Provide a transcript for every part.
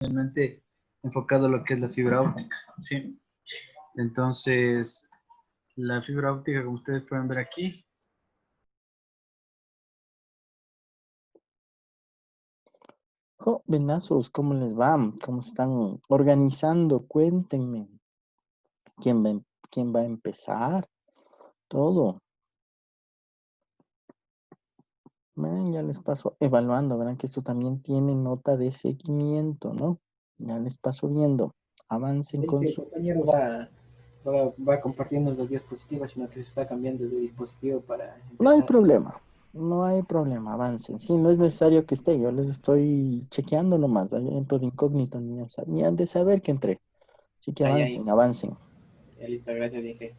realmente enfocado a lo que es la fibra óptica, ¿sí? Entonces, la fibra óptica, como ustedes pueden ver aquí, Jovenazos, ¿cómo les va? ¿Cómo están organizando? Cuéntenme. ¿Quién va a empezar? Todo. Miren, ya les paso evaluando. Verán que esto también tiene nota de seguimiento, ¿no? Ya les paso viendo. Avancen Es con que el su... compañero va compartiendo las diapositivas, sino que se está cambiando de dispositivo para No hay empezar. problema. No hay problema. Avancen. Sí, no es necesario que esté. Yo les estoy chequeando nomás. Ahí entro de incógnito. Ni han de saber que entré. Así que Ahí, avancen, avancen. ya listo, gracias, dije.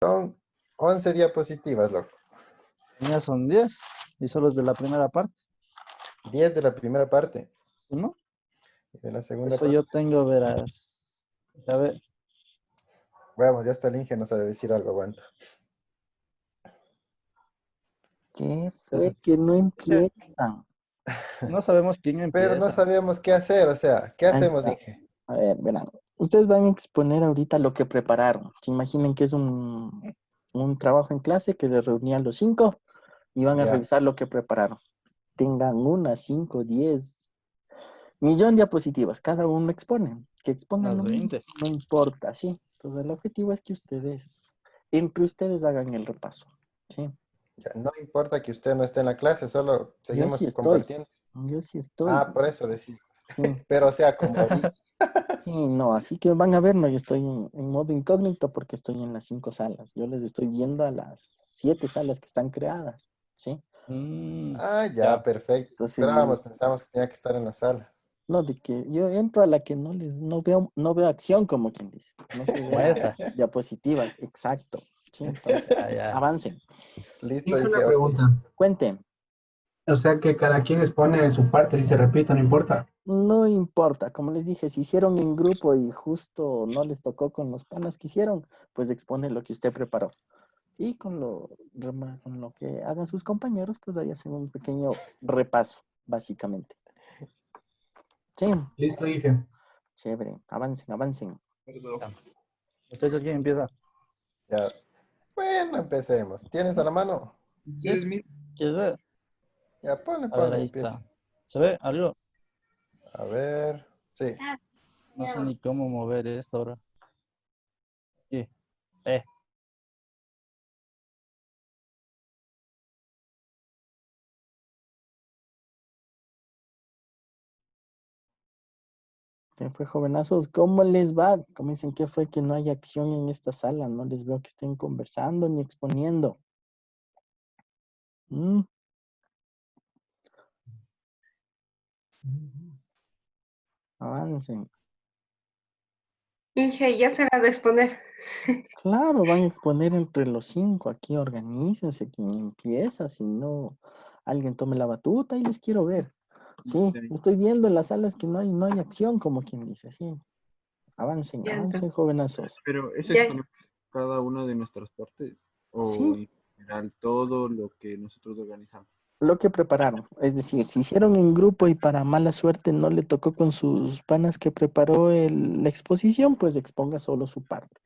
Son 11 diapositivas, loco. Ya son 10 y solo es de la primera parte, 10 de la primera parte ¿no? y de la segunda Eso parte. yo tengo, verás. A ver, Vamos, ya está el Inge, nos ha de decir algo, aguanta. ¿Qué eso. fue que no Dije, empiezan? no sabemos quién Pero no empieza. sabíamos qué hacer, o sea, ¿qué Ahí hacemos, está. Inge? A ver, verán. Ustedes van a exponer ahorita lo que prepararon. Se imaginen que es un trabajo en clase que les reunía a los 5 y van a Ya, revisar lo que prepararon. Tengan una, 5, 10, millón de diapositivas. Cada uno expone. Que expongan Las lo mismo, 20. no importa, ¿sí? Entonces el objetivo es que entre ustedes hagan el repaso, ¿sí? ya, no importa que usted no esté en la clase, solo Yo sí seguimos estoy. compartiendo. Yo sí estoy. Ah, por eso decimos. Sí. Pero, o sea, como ahorita. Sí, no, así que van a ver, no, yo estoy en modo incógnito porque estoy en las 5 salas. Yo les estoy viendo a las 7 salas que están creadas, ¿sí? Ah, ya, Ya. perfecto. Entonces, Esperábamos, pensamos que tenía que estar en la sala. no, de que yo entro a la que no veo acción, como quien dice. No se Como vea esta. diapositivas, exacto. Sí, entonces, Ya, ya. avancen. Listo, hice Inge, una ok. pregunta. Cuenten. O sea que cada quien expone su parte, si se repite, no importa. No importa, como les dije, si hicieron en grupo y justo no les tocó con los panas que hicieron, pues expone lo que usted preparó. Y con lo que hagan sus compañeros, pues ahí hacen un pequeño repaso, básicamente. Sí, Listo, dije. chévere. Avancen, avancen. Ya. Entonces, ¿quién empieza? Ya. Bueno, empecemos. ¿Tienes a la mano? ¿Quieres ver? Ya, ponle, A ver, ponle, ahí empieza. está. ¿Se ve? Arriba. A ver. Sí. No sé ni cómo mover esto ahora. Sí. Eh. ¿Qué fue, jovenazos? ¿Cómo les va? ¿Cómo dicen que fue que no hay acción en esta sala? No les veo que estén conversando ni exponiendo. Mm, avancen. Inge, ya será de exponer. Claro, van a exponer entre los 5. Aquí organícense. Quien empieza, si no, alguien tome la batuta y les quiero ver. Sí, estoy viendo en las salas que no hay acción, como quien dice, sí. Avancen, Ya, avancen, entonces, jovenazos. Pero ¿es ya, exponer cada una de nuestras partes? ¿O Sí, en general todo lo que nosotros organizamos? lo que prepararon. Es decir, si hicieron en grupo y para mala suerte no le tocó con sus panas que preparó la exposición, pues exponga solo su parte.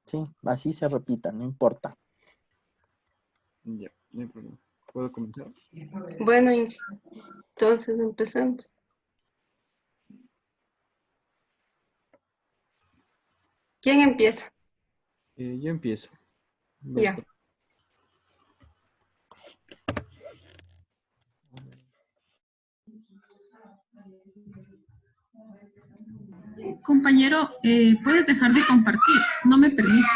Sí, así se repita, no importa. Ya, no hay problema. ¿Puedo comenzar? bueno, Inge, entonces empezamos. ¿Quién empieza? Yo empiezo. Ya. Listo. Compañero, puedes dejar de compartir. No me permite.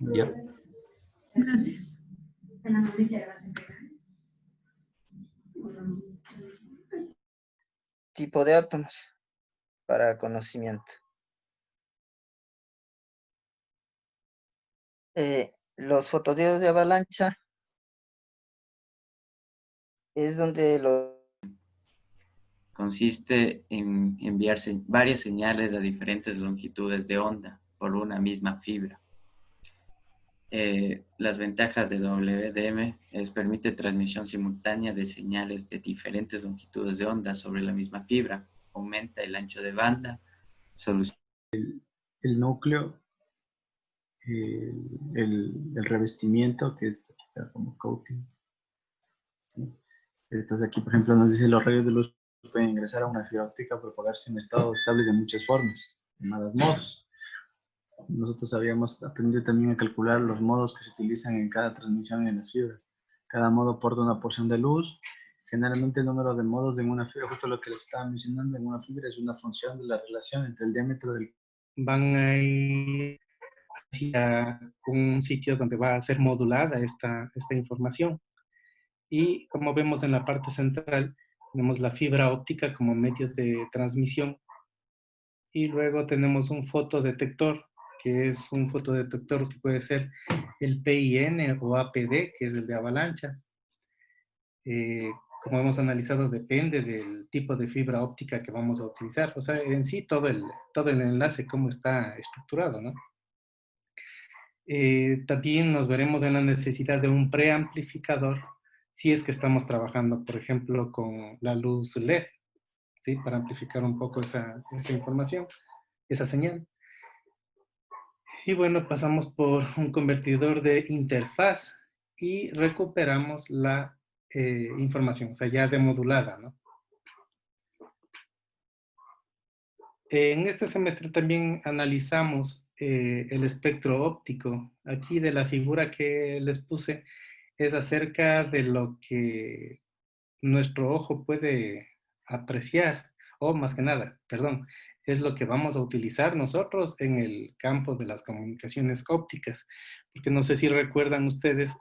Ya. Gracias. Tipo de átomos para conocimiento. Los fotodiodos de avalancha es donde consiste en enviar varias señales a diferentes longitudes de onda por una misma fibra. las ventajas de WDM es permite transmisión simultánea de señales de diferentes longitudes de onda sobre la misma fibra, aumenta el ancho de banda, soluciona El núcleo, el revestimiento, que está como coating. ¿Sí? Entonces aquí, por ejemplo, nos dice los rayos de luz pueden ingresar a una fibra óptica, propagarse en estado estable de muchas formas, llamadas modos. Nosotros habíamos aprendido también a calcular los modos que se utilizan en cada transmisión en las fibras. Cada modo aporta una porción de luz. Generalmente el número de modos en una fibra, justo lo que les estaba mencionando, en una fibra es una función de la relación entre el diámetro del... Van a ir hacia un sitio donde va a ser modulada esta información. Y como vemos en la parte central, tenemos la fibra óptica como medio de transmisión. Y luego tenemos un fotodetector, que es un fotodetector que puede ser el PIN o APD, que es el de avalancha. Como hemos analizado, depende del tipo de fibra óptica que vamos a utilizar. O sea, en sí todo el enlace, cómo está estructurado, ¿no? También nos veremos en la necesidad de un preamplificador si es que estamos trabajando, por ejemplo, con la luz LED, ¿sí? Para amplificar un poco esa información, esa señal. Y bueno, pasamos por un convertidor de interfaz y recuperamos la información, o sea, ya demodulada, ¿no? En este semestre también analizamos el espectro óptico. Aquí de la figura que les puse es acerca de lo que nuestro ojo puede apreciar, o más que nada, perdón, es lo que vamos a utilizar nosotros en el campo de las comunicaciones ópticas. Porque no sé si recuerdan ustedes,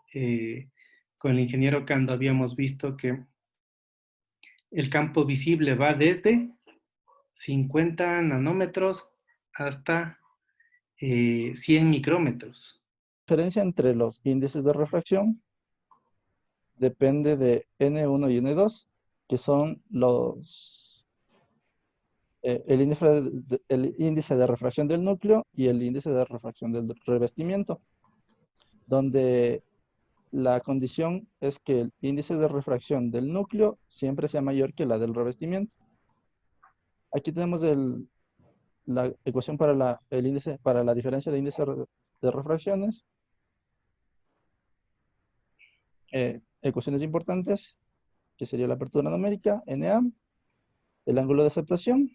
con el ingeniero Cando habíamos visto que el campo visible va desde 50 nanómetros hasta 100 micrómetros. La diferencia entre los índices de refracción depende de N1 y N2, que son el índice de refracción del núcleo y el índice de refracción del revestimiento, donde la condición es que el índice de refracción del núcleo siempre sea mayor que la del revestimiento. Aquí tenemos la ecuación para la diferencia de índice de refracciones. Ecuaciones importantes, que sería la apertura numérica, NA, el ángulo de aceptación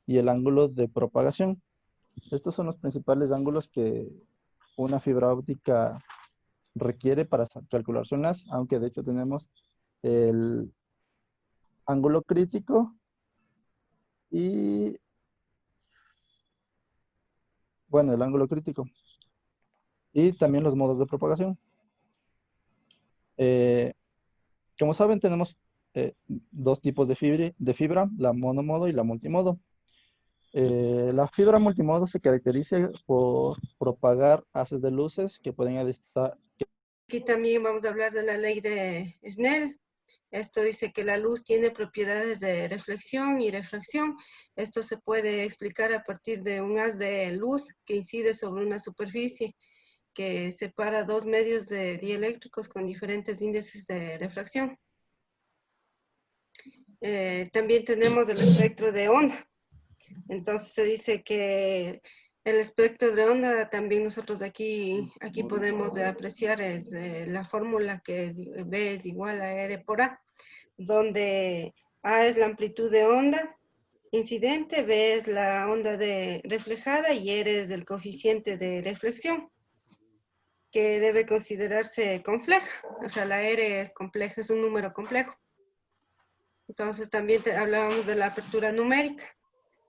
y el ángulo de propagación. Estos son los principales ángulos que una fibra óptica requiere para calcular su enlace, aunque de hecho tenemos el ángulo crítico y, bueno, el ángulo crítico y también los modos de propagación. Como saben, tenemos dos tipos de fibra, la monomodo y la multimodo. La fibra multimodo se caracteriza por propagar haces de luces que pueden estar... Aquí también vamos a hablar de la ley de Snell. Esto dice que la luz tiene propiedades de reflexión y refracción. Esto se puede explicar a partir de un haz de luz que incide sobre una superficie que separa dos medios dieléctricos con diferentes índices de refracción. También tenemos el espectro de onda. Entonces se dice que el espectro de onda también nosotros aquí podemos apreciar es la fórmula que es B es igual a R por A, donde A es la amplitud de onda incidente, B es la onda reflejada y R es el coeficiente de reflexión, que debe considerarse compleja. O sea, la R es compleja, es un número complejo. Entonces también hablábamos de la apertura numérica.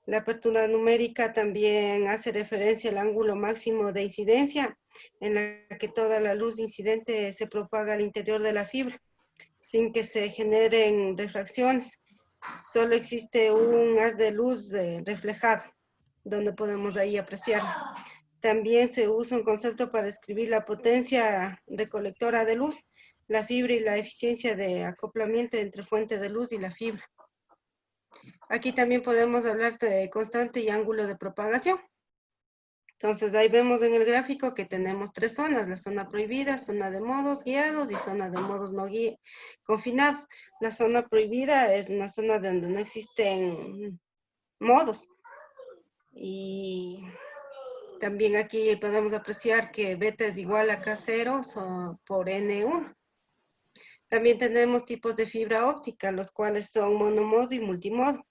La apertura numérica también hace referencia al ángulo máximo de incidencia en la que toda la luz incidente se propaga al interior de la fibra, sin que se generen refracciones. Solo existe un haz de luz reflejado, donde podemos ahí apreciarlo. También se usa un concepto para escribir la potencia recolectora de luz, la fibra y la eficiencia de acoplamiento entre fuente de luz y la fibra. Aquí también podemos hablar de constante y ángulo de propagación. Entonces ahí vemos en el gráfico que tenemos 3 zonas, la zona prohibida, zona de modos guiados y zona de modos no confinados. La zona prohibida es una zona donde no existen modos. Y también aquí podemos apreciar que beta es igual a K0 por N1. También tenemos tipos de fibra óptica, los cuales son monomodo y multimodo.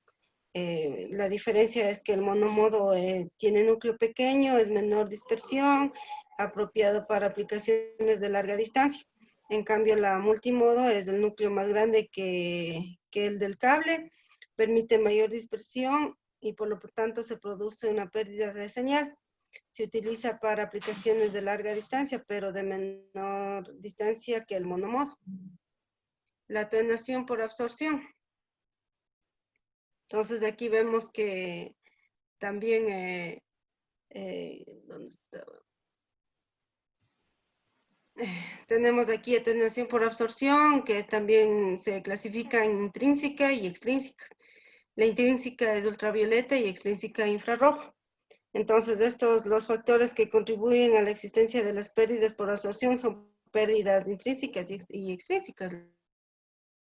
La diferencia es que el monomodo tiene núcleo pequeño, es menor dispersión, apropiado para aplicaciones de larga distancia. En cambio, la multimodo es el núcleo más grande que el del cable, permite mayor dispersión y por lo tanto se produce una pérdida de señal. Se utiliza para aplicaciones de larga distancia, pero de menor distancia que el monomodo. La atenuación por absorción. Entonces aquí vemos que también, ¿dónde estaba? Tenemos aquí atenuación por absorción, que también se clasifica en intrínseca y extrínseca. La intrínseca es ultravioleta y extrínseca infrarrojo. Entonces, los factores que contribuyen a la existencia de las pérdidas por absorción son pérdidas intrínsecas y extrínsecas.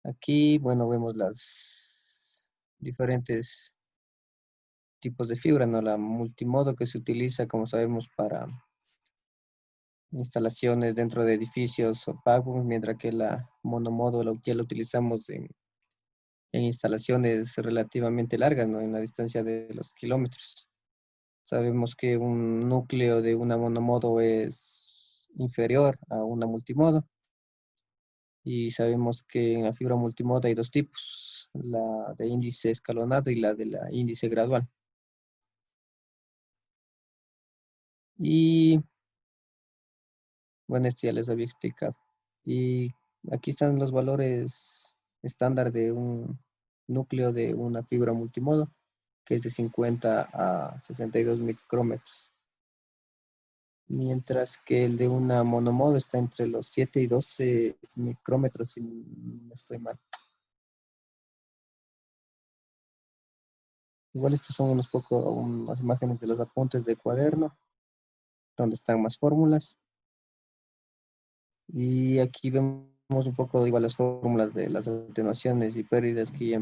Aquí, bueno, vemos las diferentes tipos de fibra, ¿no? La multimodo que se utiliza, como sabemos, para instalaciones dentro de edificios opacos, mientras que la monomodo ya la utilizamos en instalaciones relativamente largas, ¿no? En la distancia de los kilómetros. Sabemos que un núcleo de una monomodo es inferior a una multimodo. Y sabemos que en la fibra multimodo hay dos tipos, la de índice escalonado y la de la índice gradual. Y bueno, esto ya les había explicado. Y aquí están los valores estándar de un núcleo de una fibra multimodo, que es de 50 a 62 micrómetros. Mientras que el de una monomodo está entre los 7 y 12 micrómetros, si no estoy mal. Igual estos son unas imágenes de los apuntes de cuaderno, donde están más fórmulas. Y aquí vemos un poco igual las fórmulas de las atenuaciones y pérdidas que ya...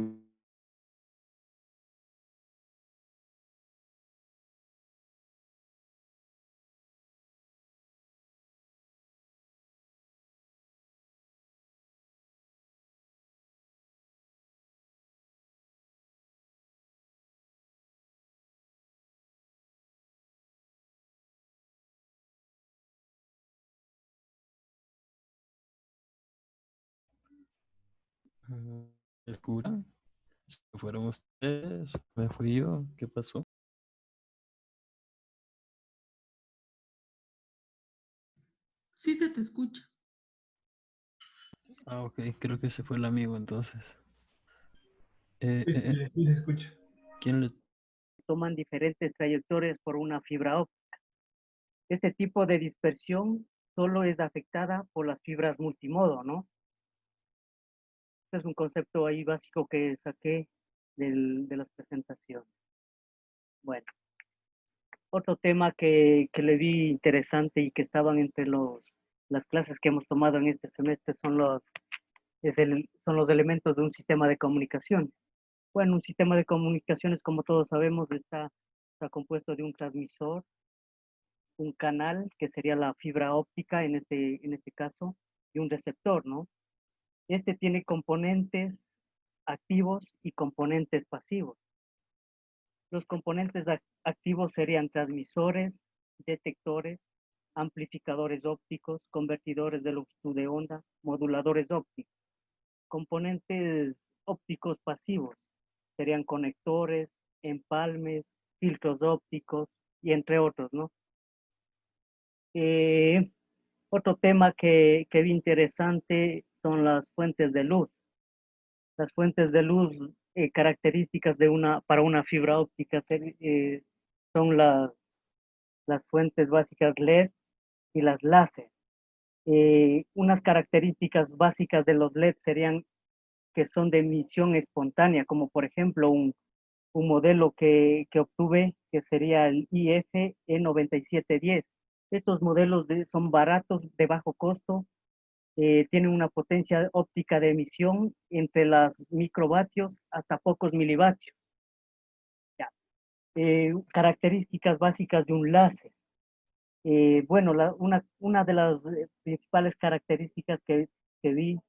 ¿Me escuchan? ¿Se fueron ustedes? ¿Me fui yo? ¿Qué pasó? Sí se te escucha. Ah, ok, creo que se fue el amigo entonces. Sí se escucha. ¿Quién le... Toman diferentes trayectorias por una fibra óptica. Este tipo de dispersión solo es afectada por las fibras multimodo, ¿no? Este es un concepto ahí básico que saqué de las presentaciones. Bueno, otro tema que le vi interesante y que estaban entre las clases que hemos tomado en este semestre son los elementos de un sistema de comunicaciones. Bueno, un sistema de comunicaciones, como todos sabemos, está compuesto de un transmisor, un canal, que sería la fibra óptica en este caso, y un receptor, ¿no? Este tiene componentes activos y componentes pasivos. Los componentes activos serían transmisores, detectores, amplificadores ópticos, convertidores de longitud de onda, moduladores ópticos. Componentes ópticos pasivos serían conectores, empalmes, filtros ópticos y entre otros, ¿no? Otro tema que vi interesante son las fuentes de luz. Las fuentes de luz características para una fibra óptica son las fuentes básicas LED y las láser. Unas características básicas de los LED serían que son de emisión espontánea, como por ejemplo un modelo que obtuve que sería el IF E9710. Estos modelos son baratos, de bajo costo, tienen una potencia óptica de emisión entre las microvatios hasta pocos milivatios. Ya. Características básicas de un láser. Bueno, una de las principales características que vi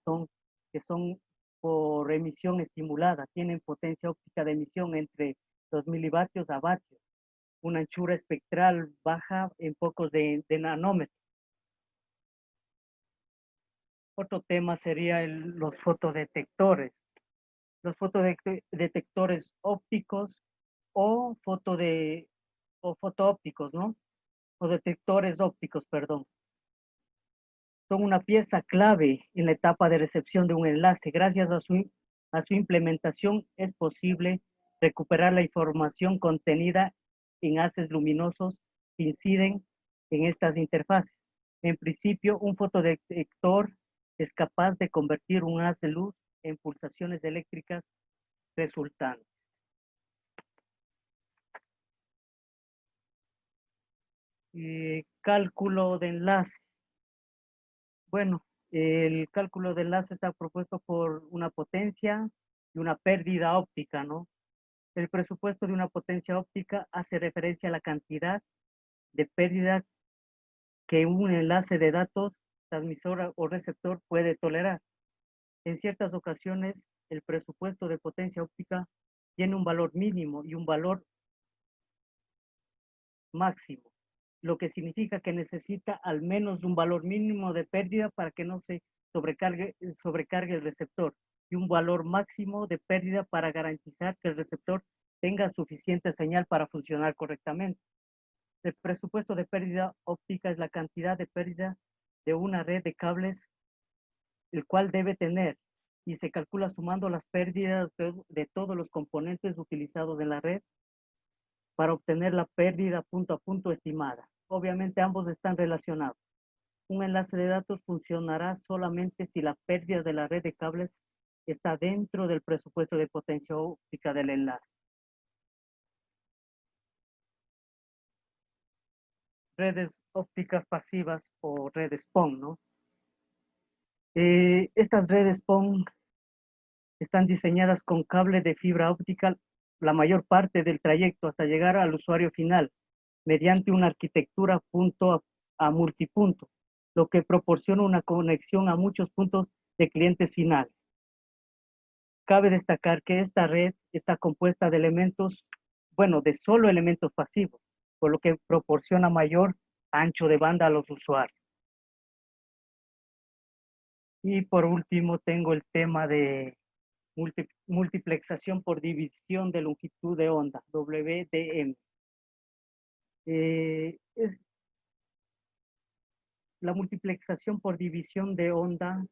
que son por emisión estimulada. Tienen potencia óptica de emisión entre 2 milivatios a vatios. Una anchura espectral baja en pocos de nanómetros. Otro tema sería los fotodetectores. Los fotodetectores ópticos o fotoópticos, ¿no? O detectores ópticos, perdón. Son una pieza clave en la etapa de recepción de un enlace. Gracias a su implementación es posible recuperar la información contenida en haces luminosos que inciden en estas interfaces. En principio, un fotodetector es capaz de convertir un haz de luz en pulsaciones eléctricas resultantes. Cálculo de enlace. Bueno, el cálculo de enlace está propuesto por una potencia y una pérdida óptica, ¿no? El presupuesto de una potencia óptica hace referencia a la cantidad de pérdida que un enlace de datos, transmisor o receptor puede tolerar. En ciertas ocasiones, el presupuesto de potencia óptica tiene un valor mínimo y un valor máximo, lo que significa que necesita al menos un valor mínimo de pérdida para que no se sobrecargue el receptor y un valor máximo de pérdida para garantizar que el receptor tenga suficiente señal para funcionar correctamente. El presupuesto de pérdida óptica es la cantidad de pérdida de una red de cables, el cual debe tener, y se calcula sumando las pérdidas de todos los componentes utilizados en la red para obtener la pérdida punto a punto estimada. Obviamente ambos están relacionados. Un enlace de datos funcionará solamente si la pérdida de la red de cables está dentro del presupuesto de potencia óptica del enlace. Redes ópticas pasivas o redes PON, ¿no? Estas redes PON están diseñadas con cable de fibra óptica la mayor parte del trayecto hasta llegar al usuario final, mediante una arquitectura punto a multipunto, lo que proporciona una conexión a muchos puntos de clientes finales. Cabe destacar que esta red está compuesta de elementos, bueno, de solo elementos pasivos, por lo que proporciona mayor ancho de banda a los usuarios. Y por último tengo el tema de multiplexación por división de longitud de onda, WDM. La multiplexación por división de onda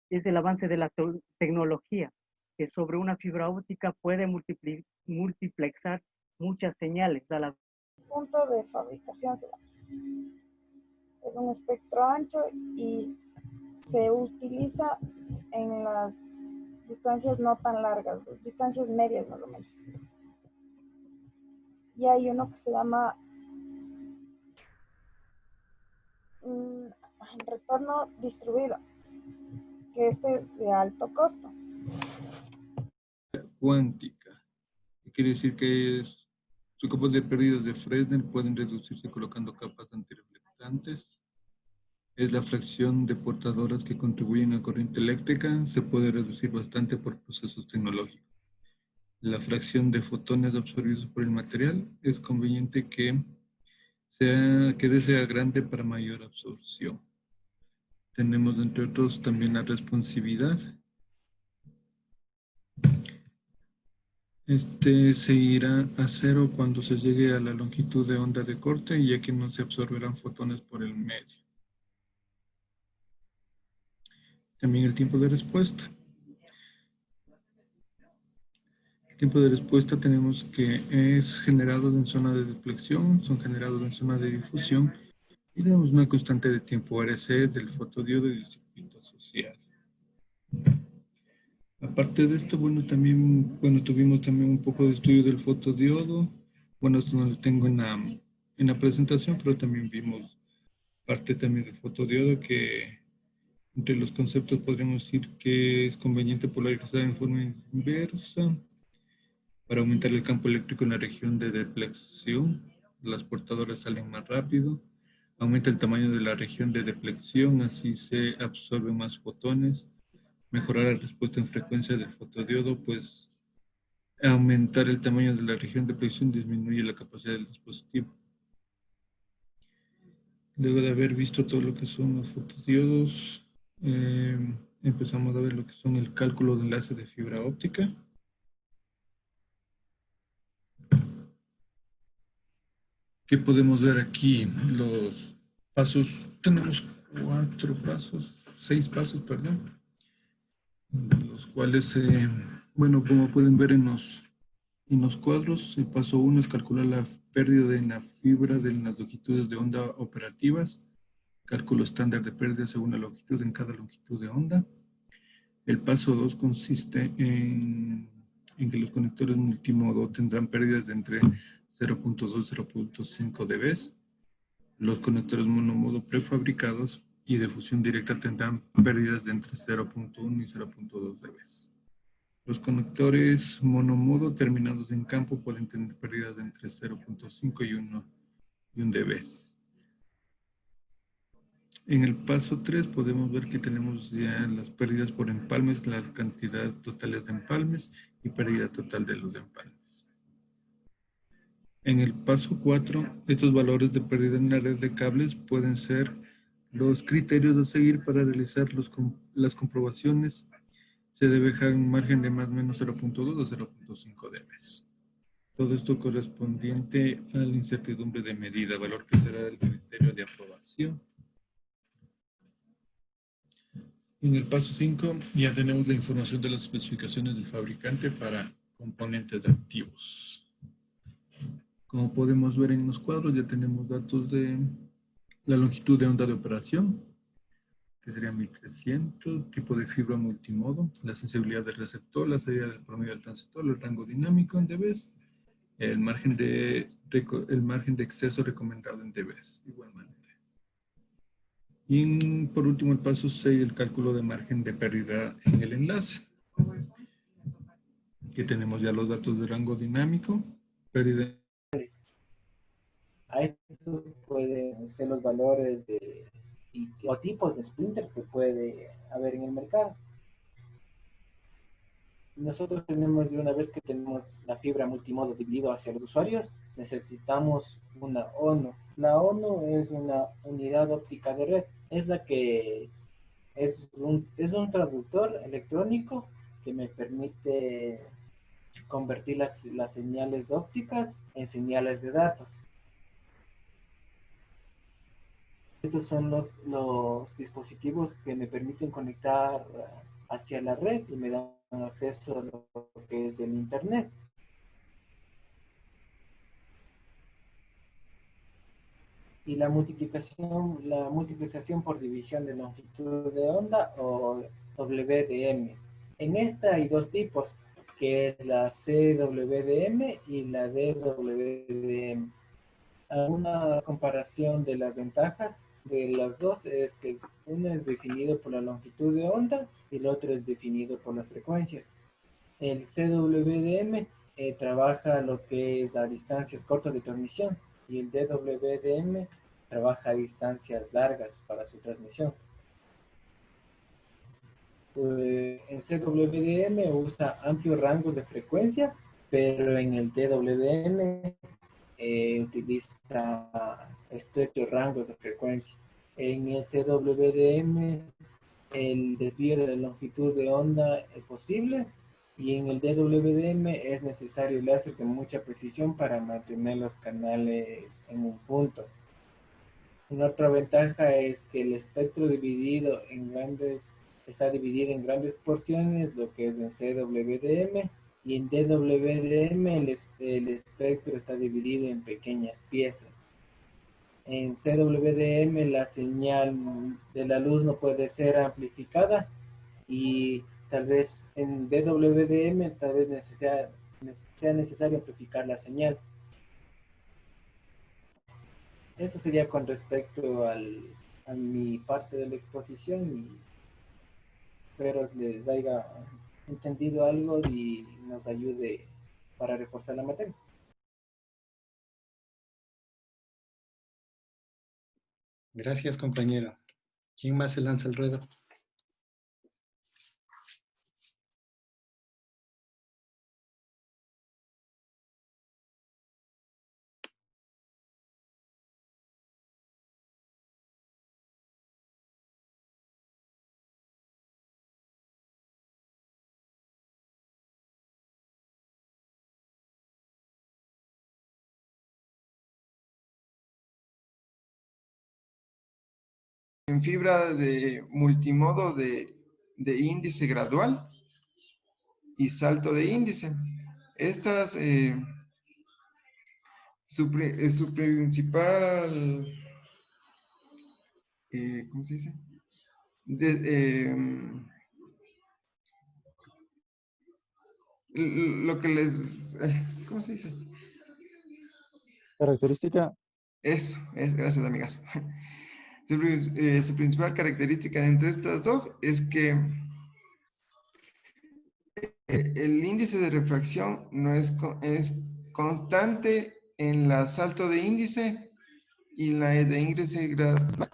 es el avance de la tecnología, que sobre una fibra óptica puede multiplexar muchas señales a la punto de fabricación. Es un espectro ancho y se utiliza en las distancias no tan largas, distancias medias más o menos. Y hay uno que se llama retorno distribuido, que es de alto costo. Cuántica. Quiere decir que sus capas de pérdidas de Fresnel pueden reducirse colocando capas antirreflectantes. Es la fracción de portadoras que contribuyen a corriente eléctrica. Se puede reducir bastante por procesos tecnológicos. La fracción de fotones absorbidos por el material es conveniente que sea grande para mayor absorción. Tenemos entre otros también la responsividad. Se irá a cero cuando se llegue a la longitud de onda de corte, ya que no se absorberán fotones por el medio. También el tiempo de respuesta. El tiempo de respuesta tenemos que es generado en zona de deflexión, son generados en zona de difusión y tenemos una constante de tiempo RC del fotodiodo y del circuito asociado. Aparte de esto, tuvimos también un poco de estudio del fotodiodo, Bueno, esto no lo tengo en la presentación, pero también vimos parte también de fotodiodo, que entre los conceptos podríamos decir que es conveniente polarizar en forma inversa para aumentar el campo eléctrico en la región de deflexión. Las portadoras salen más rápido. Aumenta el tamaño de la región de deflexión, así se absorben más fotones. Mejorar la respuesta en frecuencia del fotodiodo, pues aumentar el tamaño de la región de deflexión disminuye la capacidad del dispositivo. Luego de haber visto todo lo que son los fotodiodos, empezamos a ver lo que son el cálculo de enlace de fibra óptica. ¿Qué podemos ver aquí? Los pasos, tenemos 6 pasos, perdón, los cuales, bueno, como pueden ver en los cuadros, el paso 1 es calcular la pérdida de la fibra de las longitudes de onda operativas, cálculo estándar de pérdida según la longitud en cada longitud de onda. El paso 2 consiste en que los conectores multimodo tendrán pérdidas de entre 0.2 y 0.5 dB. Los conectores monomodo prefabricados y de fusión directa tendrán pérdidas de entre 0.1 y 0.2 dB. Los conectores monomodo terminados en campo pueden tener pérdidas de entre 0.5 y 1 dB. En el paso 3 podemos ver que tenemos ya las pérdidas por empalmes, la cantidad totales de empalmes y pérdida total de los empalmes. En el paso 4, estos valores de pérdida en la red de cables pueden ser los criterios a seguir para realizar las comprobaciones. Se debe dejar un margen de más o menos 0.2 a 0.5 dB. Todo esto correspondiente a la incertidumbre de medida, valor que será el criterio de aprobación. En el paso 5 ya tenemos la información de las especificaciones del fabricante para componentes activos. Como podemos ver en los cuadros, ya tenemos datos de la longitud de onda de operación, que sería 1300, tipo de fibra multimodo, la sensibilidad del receptor, la salida del promedio del transistor, el rango dinámico en dB, el margen de exceso recomendado en dB, igualmente. Y por último, el paso 6, el cálculo de margen de pérdida en el enlace. Aquí tenemos ya los datos de rango dinámico, pérdida. A esto pueden ser los valores o tipos de splinter que puede haber en el mercado. Nosotros tenemos, de una vez que tenemos la fibra multimodo dividido hacia los usuarios, necesitamos una ONO. La ONO es una unidad óptica de red. Es la que es un traductor electrónico que me permite convertir las señales ópticas en señales de datos. Esos son los dispositivos que me permiten conectar hacia la red y me dan acceso a lo que es el Internet. Y la multiplicación por división de longitud de onda o WDM. En esta hay dos tipos, que es la CWDM y la DWDM. Una comparación de las ventajas de las dos es que uno es definido por la longitud de onda y el otro es definido por las frecuencias. El CWDM trabaja lo que es a distancias cortas de transmisión y el DWDM trabaja a distancias largas para su transmisión. El CWDM usa amplios rangos de frecuencia, pero en el DWDM utiliza estrechos rangos de frecuencia. En el CWDM el desvío de la longitud de onda es posible y en el DWDM es necesario el láser con mucha precisión para mantener los canales en un punto. Una otra ventaja es que el espectro está dividido en grandes porciones, lo que es en CWDM, y en DWDM el espectro está dividido en pequeñas piezas. En CWDM la señal de la luz no puede ser amplificada y tal vez en DWDM tal vez sea necesario amplificar la señal. Eso sería con respecto a mi parte de la exposición y espero les haya entendido algo y nos ayude para reforzar la materia. Gracias, compañero. ¿Quién más se lanza al ruedo? En fibra de multimodo de índice gradual y salto de índice. Estas, su principal, ¿cómo se dice? Lo que les, ¿cómo se dice? Característica. Eso, gracias, amigas. Su principal característica entre estas dos es que el índice de refracción no es constante en la salto de índice y la de índice gradual.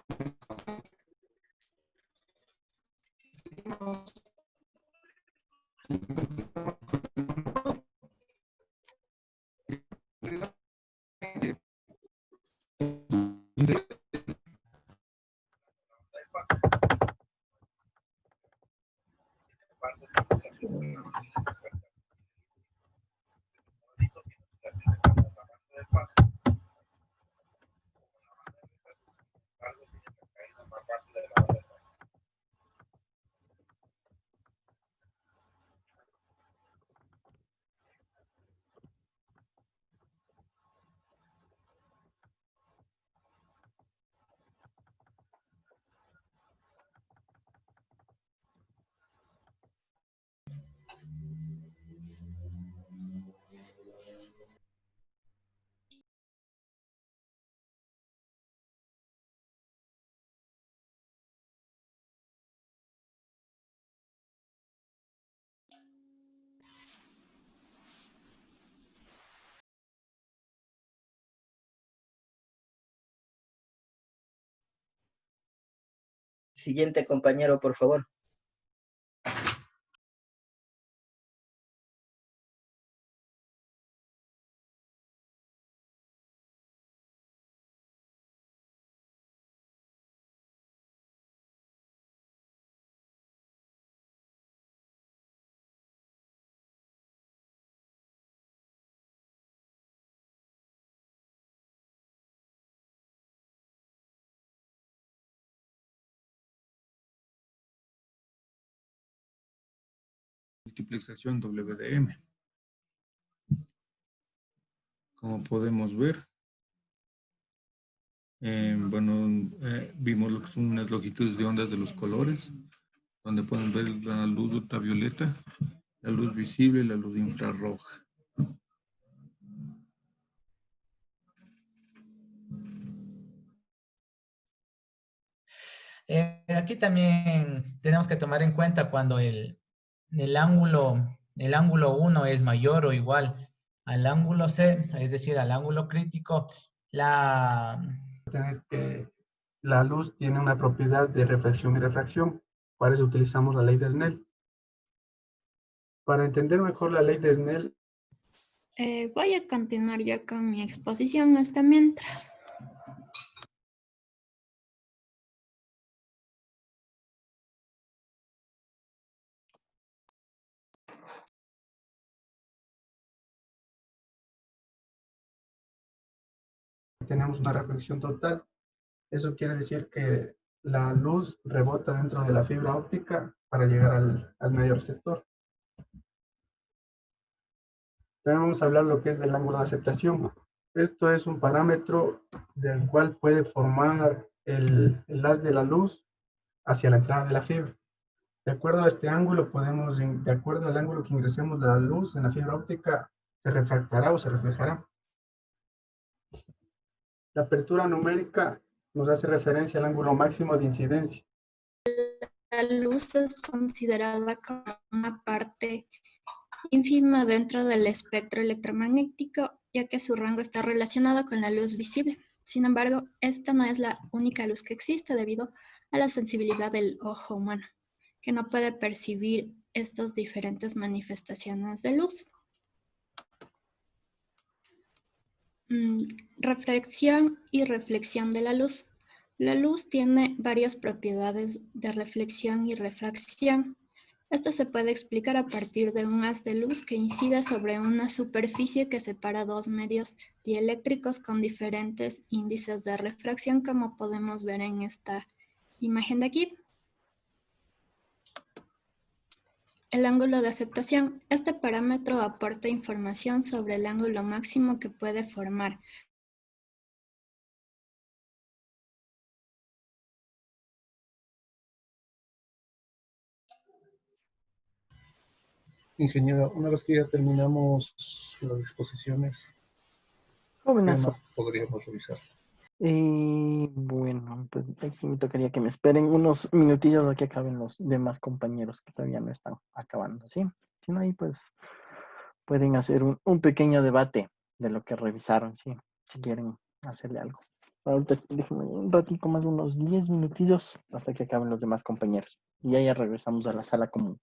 Siguiente compañero, por favor. Multiplexación WDM. Como podemos ver, vimos lo que son unas longitudes de ondas de los colores, donde pueden ver la luz ultravioleta, la luz visible y la luz infrarroja. Aquí también tenemos que tomar en cuenta cuando el ángulo 1 es mayor o igual al ángulo C, es decir, al ángulo crítico, tener que la luz tiene una propiedad de reflexión y refracción. Para eso utilizamos la ley de Snell. Para entender mejor la ley de Snell, voy a continuar ya con mi exposición hasta mientras. tenemos una reflexión total. Eso quiere decir que la luz rebota dentro de la fibra óptica para llegar al medio receptor. También vamos a hablar lo que es del ángulo de aceptación. Esto es un parámetro del cual puede formar el haz de la luz hacia la entrada de la fibra. De acuerdo a este ángulo, de acuerdo al ángulo que ingresemos la luz en la fibra óptica, se refractará o se reflejará. La apertura numérica nos hace referencia al ángulo máximo de incidencia. La luz es considerada como una parte ínfima dentro del espectro electromagnético, ya que su rango está relacionado con la luz visible. Sin embargo, esta no es la única luz que existe debido a la sensibilidad del ojo humano, que no puede percibir estas diferentes manifestaciones de luz. Refracción y reflexión de la luz. La luz tiene varias propiedades de reflexión y refracción. Esto se puede explicar a partir de un haz de luz que incide sobre una superficie que separa dos medios dieléctricos con diferentes índices de refracción, como podemos ver en esta imagen de aquí. El ángulo de aceptación. Este parámetro aporta información sobre el ángulo máximo que puede formar. Ingeniero, una vez que ya terminamos las exposiciones, ¿qué Jovenazo. más podríamos revisar? Bueno, pues ahí sí me tocaría que me esperen unos minutillos a que acaben los demás compañeros que todavía no están acabando, ¿sí? Si no, ahí pues pueden hacer un pequeño debate de lo que revisaron, ¿sí? Si quieren hacerle algo. Ahorita déjenme un ratito más, unos 10 minutillos hasta que acaben los demás compañeros. Y ya regresamos a la sala común.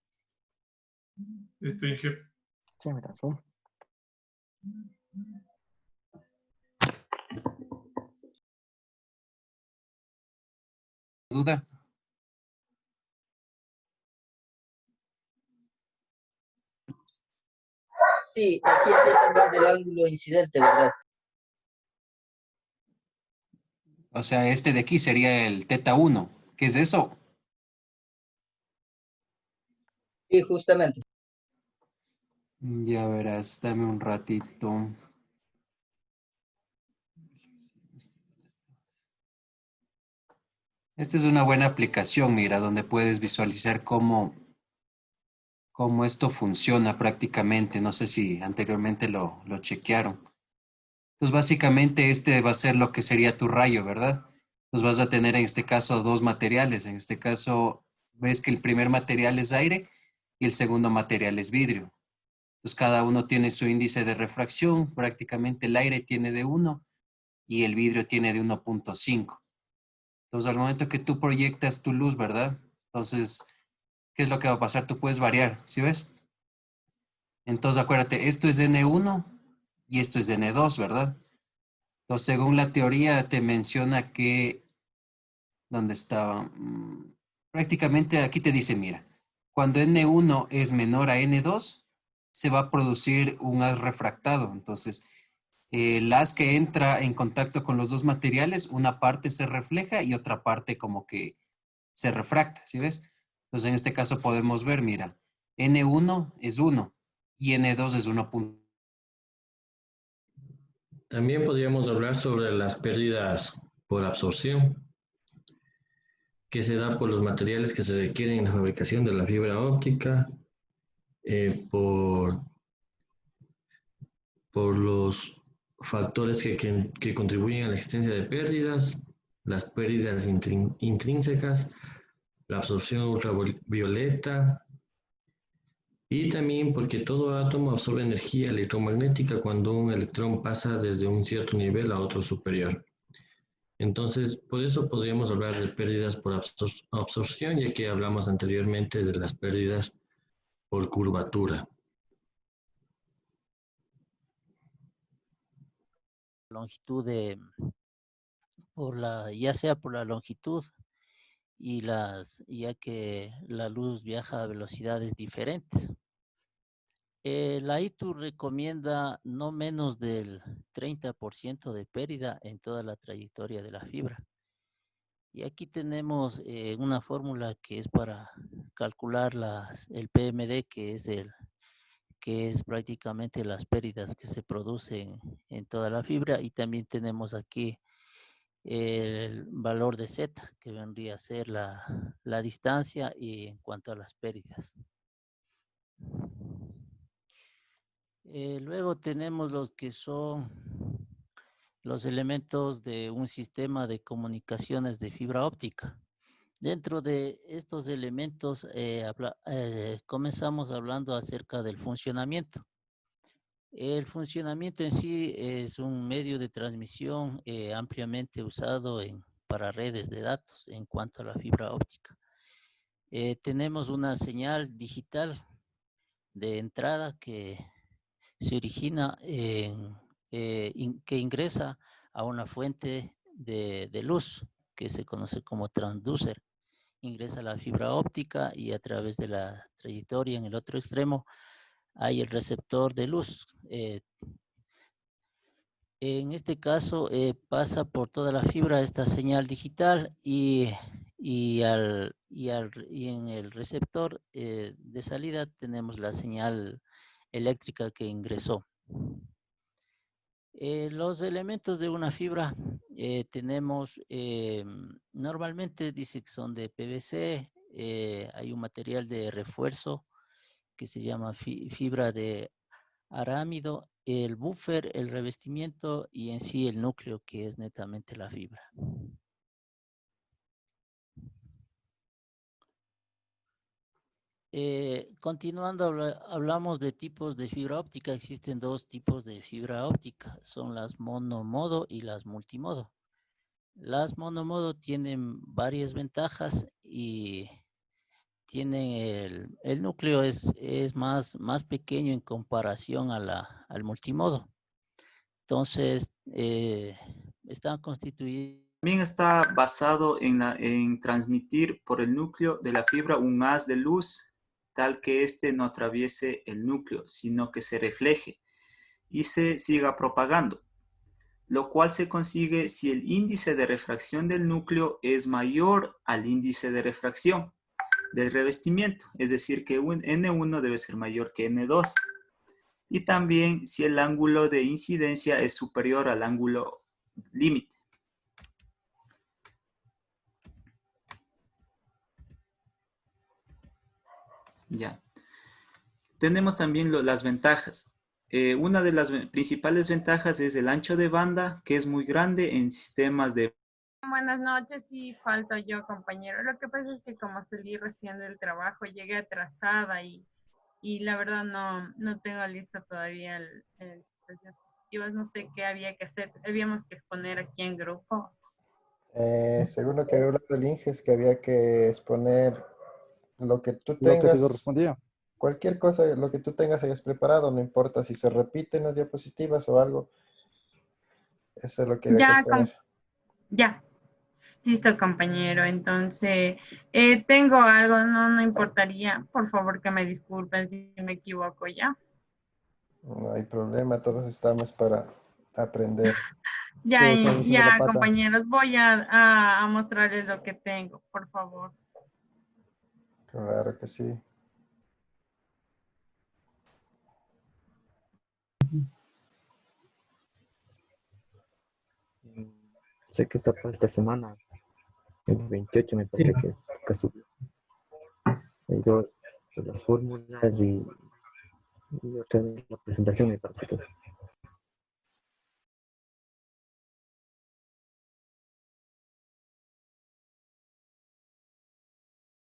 Estoy jefe. Sí, mira, Zoom. ¿Duda? Sí, aquí empieza a hablar del ángulo incidente, ¿verdad? O sea, este de aquí sería el teta 1. ¿Qué es eso? Sí, justamente. Ya verás, dame un ratito. Esta es una buena aplicación, mira, donde puedes visualizar cómo esto funciona prácticamente. No sé si anteriormente lo chequearon. Entonces, básicamente este va a ser lo que sería tu rayo, ¿verdad? Entonces vas a tener en este caso dos materiales. En este caso, ves que el primer material es aire y el segundo material es vidrio. Entonces, cada uno tiene su índice de refracción. Prácticamente el aire tiene de 1 y el vidrio tiene de 1.5. Entonces, al momento que tú proyectas tu luz, ¿verdad? Entonces, ¿qué es lo que va a pasar? Tú puedes variar, ¿sí ves? Entonces, acuérdate, esto es N1 y esto es N2, ¿verdad? Entonces, según la teoría, te menciona que, ¿dónde estaba? Prácticamente aquí te dice, mira, cuando N1 es menor a N2, se va a producir un haz refractado. Entonces, el haz que entra en contacto con los dos materiales, una parte se refleja y otra parte como que se refracta, ¿sí ves? Entonces, en este caso podemos ver, mira, N1 es 1 y N2 es 1. También podríamos hablar sobre las pérdidas por absorción, que se da por los materiales que se requieren en la fabricación de la fibra óptica, por los factores que contribuyen a la existencia de pérdidas, las pérdidas intrínsecas, la absorción ultravioleta, y también porque todo átomo absorbe energía electromagnética cuando un electrón pasa desde un cierto nivel a otro superior. Entonces, por eso podríamos hablar de pérdidas por absorción, ya que hablamos anteriormente de las pérdidas por curvatura. Longitud ya sea por la longitud ya que la luz viaja a velocidades diferentes. La ITU recomienda no menos del 30% de pérdida en toda la trayectoria de la fibra. Y aquí tenemos una fórmula que es para calcular el PMD, que es prácticamente las pérdidas que se producen en toda la fibra, y también tenemos aquí el valor de Z, que vendría a ser la distancia y en cuanto a las pérdidas. Luego tenemos los que son los elementos de un sistema de comunicaciones de fibra óptica. Dentro de estos elementos comenzamos hablando acerca del funcionamiento. El funcionamiento en sí es un medio de transmisión ampliamente usado para redes de datos en cuanto a la fibra óptica. Tenemos una señal digital de entrada que se origina que ingresa a una fuente de luz que se conoce como transducer. Ingresa a la fibra óptica y a través de la trayectoria en el otro extremo hay el receptor de luz. En este caso pasa por toda la fibra esta señal digital y en el receptor de salida tenemos la señal eléctrica que ingresó. Los elementos de una fibra tenemos, normalmente dice que son de PVC, hay un material de refuerzo que se llama fibra de arámido, el buffer, el revestimiento y en sí el núcleo que es netamente la fibra. Continuando, hablamos de tipos de fibra óptica. Existen dos tipos de fibra óptica, son las monomodo y las multimodo. Las monomodo tienen varias ventajas y tienen el núcleo es más pequeño en comparación al multimodo. Entonces, están constituidos. También está basado en transmitir por el núcleo de la fibra un haz de luz tal que éste no atraviese el núcleo, sino que se refleje y se siga propagando, lo cual se consigue si el índice de refracción del núcleo es mayor al índice de refracción del revestimiento, es decir, que N1 debe ser mayor que N2. Y también si el ángulo de incidencia es superior al ángulo límite. Ya. Tenemos también las ventajas. Una de las principales ventajas es el ancho de banda, que es muy grande en sistemas de... Buenas noches, sí, falto yo, compañero. Lo que pasa es que como salí recién del trabajo, llegué atrasada y la verdad no tengo listo todavía el dispositivos. No sé qué había que hacer. Habíamos que exponer aquí en grupo. Según lo que había hablado el Inge, es que había que exponer lo que tú Lo que te tengas, correspondía. cualquier cosa, lo que tú tengas hayas preparado, no importa si se repiten las diapositivas o algo. Eso es lo que había que exponer. Ya. Listo, compañero. Entonces, tengo algo, no importaría. Por favor, que me disculpen si me equivoco ya. No hay problema, todos estamos para aprender. Ya, compañeros, voy a mostrarles lo que tengo, por favor. Claro que sí. Sé que está para esta semana, el 28 me parece que casi hay dos de las fórmulas y otra de la presentación me parece que es.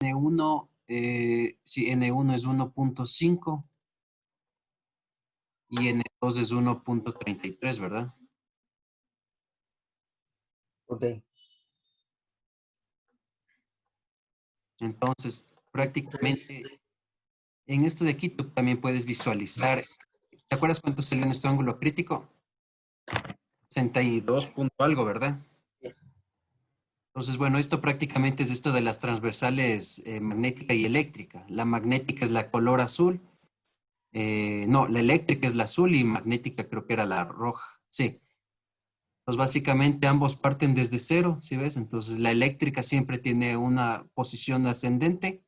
N1, sí, N1 es 1.5 y N2 es 1.33, ¿verdad? Ok. Entonces, prácticamente, en esto de aquí tú también puedes visualizar. ¿Te acuerdas cuánto salió nuestro ángulo crítico? 62 punto algo, ¿verdad? Entonces, bueno, esto prácticamente es esto de las transversales magnética y eléctrica. La magnética es la color azul. No, la eléctrica es la azul y magnética creo que era la roja. Sí. Pues básicamente ambos parten desde cero, ¿sí ves? Entonces la eléctrica siempre tiene una posición ascendente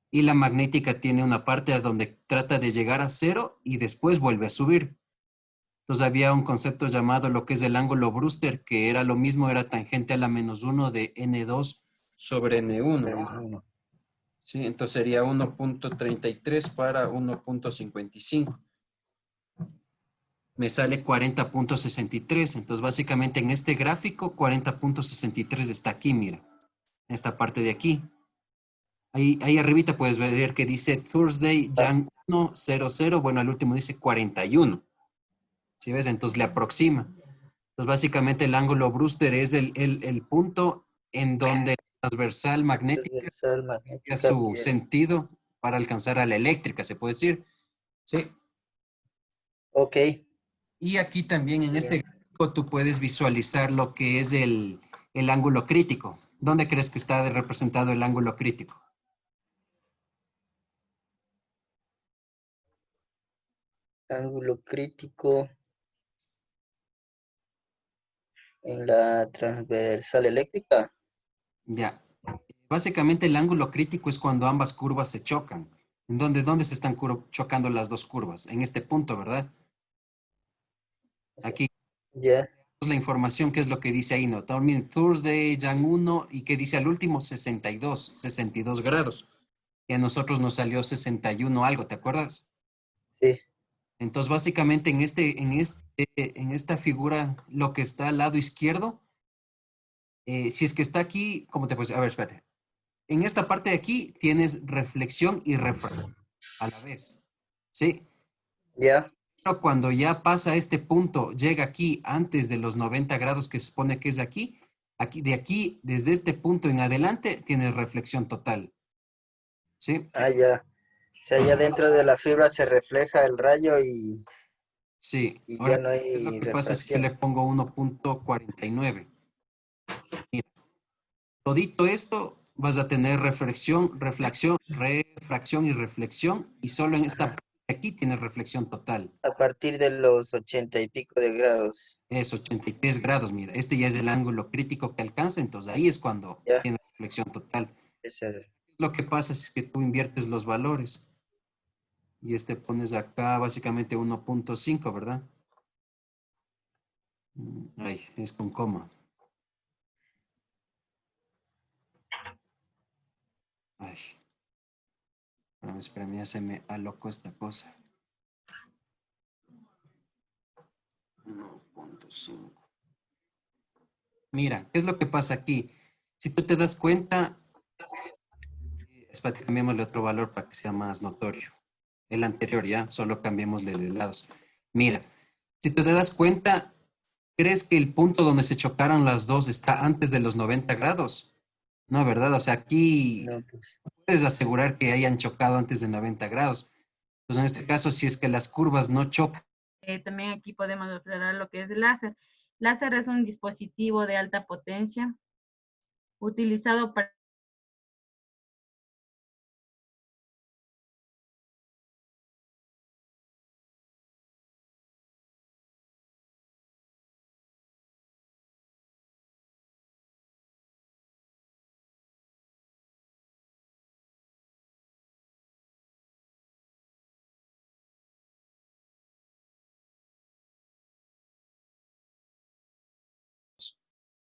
y la magnética tiene una parte a donde trata de llegar a cero y después vuelve a subir. Entonces había un concepto llamado lo que es el ángulo Brewster, que era lo mismo, era tangente a la -1 de N2 sobre N1. Sí, entonces sería 1.33 para 1.55. me sale 40.63. Entonces, básicamente en este gráfico, 40.63 está aquí, mira. En esta parte de aquí. Ahí arribita puedes ver que dice Thursday, Jan 1, 00. Bueno, el último dice 41. ¿Sí ves? Entonces le aproxima. Entonces, básicamente el ángulo Brewster es el punto en donde la transversal magnética tiene su sentido para alcanzar a la eléctrica, se puede decir. Sí. Ok. Y aquí también en este gráfico tú puedes visualizar lo que es el ángulo crítico. ¿Dónde crees que está representado el ángulo crítico? Ángulo crítico en la transversal eléctrica. Ya. Básicamente el ángulo crítico es cuando ambas curvas se chocan. ¿Dónde se están chocando las dos curvas? En este punto, ¿verdad? Aquí. Ya. La información, ¿qué es lo que dice ahí? ¿No? También Thursday, Jan 1, ¿y qué dice al último? 62 grados. Y a nosotros nos salió 61 algo, ¿te acuerdas? Sí. Entonces, básicamente en esta figura, lo que está al lado izquierdo, si es que está aquí, ¿cómo te puedes? A ver, espérate. En esta parte de aquí tienes reflexión y refracción a la vez. ¿Sí? Ya. Pero cuando ya pasa este punto, llega aquí antes de los 90 grados que se supone que es aquí, desde este punto en adelante, tienes reflexión total. ¿Sí? Ah, ya. O sea, ya dentro de la fibra se refleja el rayo y... Sí. Y Ahora, ya no hay lo que pasa es que refracción. le pongo 1.49. Mira, todito esto vas a tener refracción y reflexión, y solo en esta parte de aquí tienes reflexión total. A partir de los 80 y pico de grados. Es 83 grados, mira. Este ya es el ángulo crítico que alcanza, entonces ahí es cuando tiene reflexión total. Lo que pasa es que tú inviertes los valores. Y pones acá básicamente 1.5, ¿verdad? Ay, es con coma. Ay. Espérame, ya se me alocó esta cosa. 1.5. Mira, ¿qué es lo que pasa aquí? Si tú te das cuenta, espérate, cambiémosle otro valor para que sea más notorio. El anterior ya, solo cambiémosle de lados. Mira, si tú te das cuenta, ¿crees que el punto donde se chocaron las dos está antes de los 90 grados? No, ¿verdad? O sea, aquí no puedes asegurar que hayan chocado antes de 90 grados. Pues en este caso, si es que las curvas no chocan. También aquí podemos observar lo que es el láser. Láser es un dispositivo de alta potencia utilizado para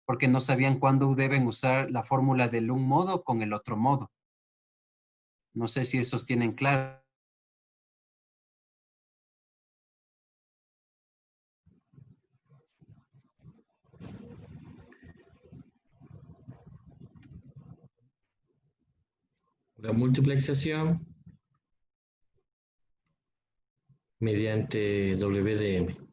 porque no sabían cuándo deben usar la fórmula del un modo con el otro modo. No sé si esos tienen claro. La multiplexación mediante WDM.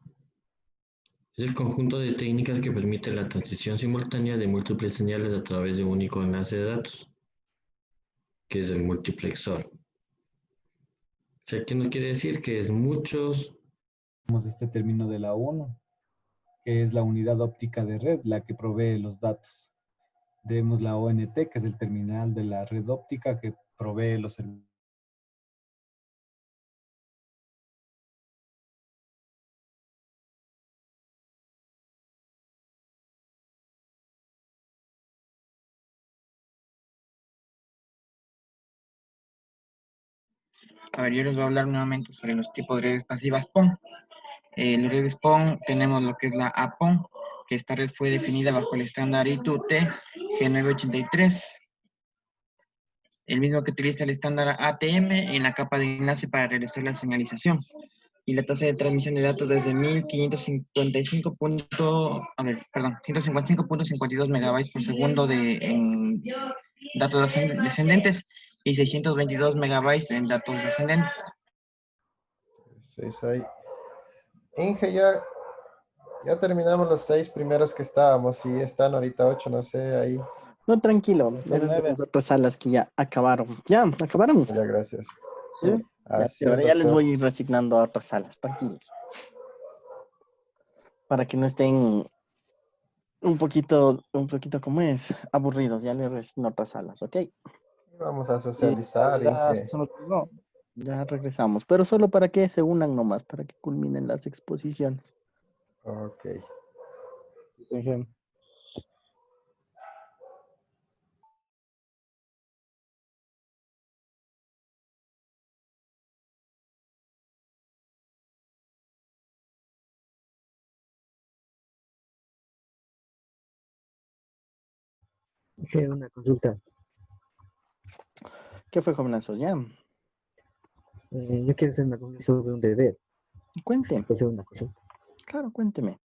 Es el conjunto de técnicas que permite la transición simultánea de múltiples señales a través de un único enlace de datos, que es el multiplexor. O sea, ¿qué nos quiere decir? Que es muchos... Este término de la ONU, que es la unidad óptica de red, la que provee los datos. Tenemos la ONT, que es el terminal de la red óptica que provee los servicios. A ver, yo les voy a hablar nuevamente sobre los tipos de redes pasivas PON. En la red PON tenemos lo que es la APON, que esta red fue definida bajo el estándar I2T G983, el mismo que utiliza el estándar ATM en la capa de enlace para realizar la señalización. y la tasa de transmisión de datos desde 155.52 megabytes por segundo en datos descendentes y 622 megabytes en datos ascendentes. Sí, ahí. Inge, ya terminamos los 6 primeros que estábamos y están ahorita 8, no sé, ahí. No, tranquilo. Tenemos otras salas que ya acabaron. Ya, acabaron. Ya, gracias. Sí. Ya, Así ahora es, ya les doctor. voy a ir resignando a otras salas, tranquilos. Para que no estén un poquito, ¿cómo es? Aburridos. Ya les resigno a otras salas, ¿ok? Vamos a socializar, Inge. No, ya regresamos. Pero solo para que se unan nomás, para que culminen las exposiciones. Ok. Inge, una consulta. ¿Qué fue, jovenazo? Ya. Yo quiero hacer una consulta sobre un deber. Cuente. Puede ser una consulta. Claro, cuénteme.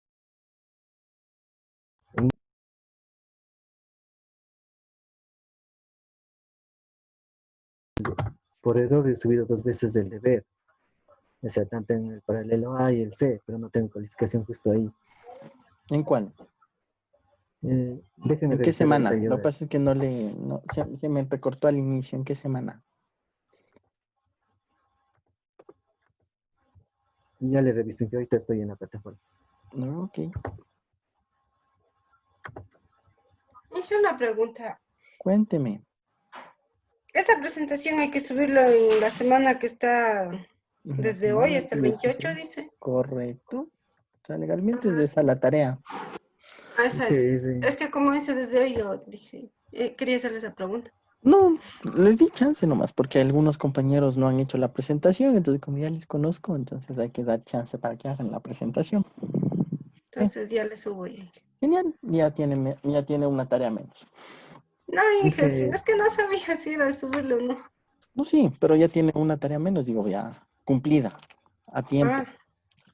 Por error he subido 2 veces del deber. O sea, tanto en el paralelo A y el C, pero no tengo calificación justo ahí. ¿En cuál? Déjeme ¿En qué revisar semana? ahorita yo. Lo que pasa es que se me recortó al inicio. ¿En qué semana? Ya le reviso, que ahorita estoy en la plataforma. No, ok. Hice una pregunta. Cuénteme. Esta presentación hay que subirlo en la semana que está La desde hoy semana hasta el 28, 16. dice. Correcto. O sea, legalmente es de esa la tarea. Ah, esa es que como dice desde hoy, yo dije, quería hacerle esa pregunta. No, les di chance nomás, porque algunos compañeros no han hecho la presentación, entonces como ya les conozco, entonces hay que dar chance para que hagan la presentación. Entonces ya le subo. Genial, ya tiene una tarea menos. No, Inge, es que no sabía si era subirlo o no. No, sí, pero ya tiene una tarea menos, digo, ya cumplida, a tiempo. Ah,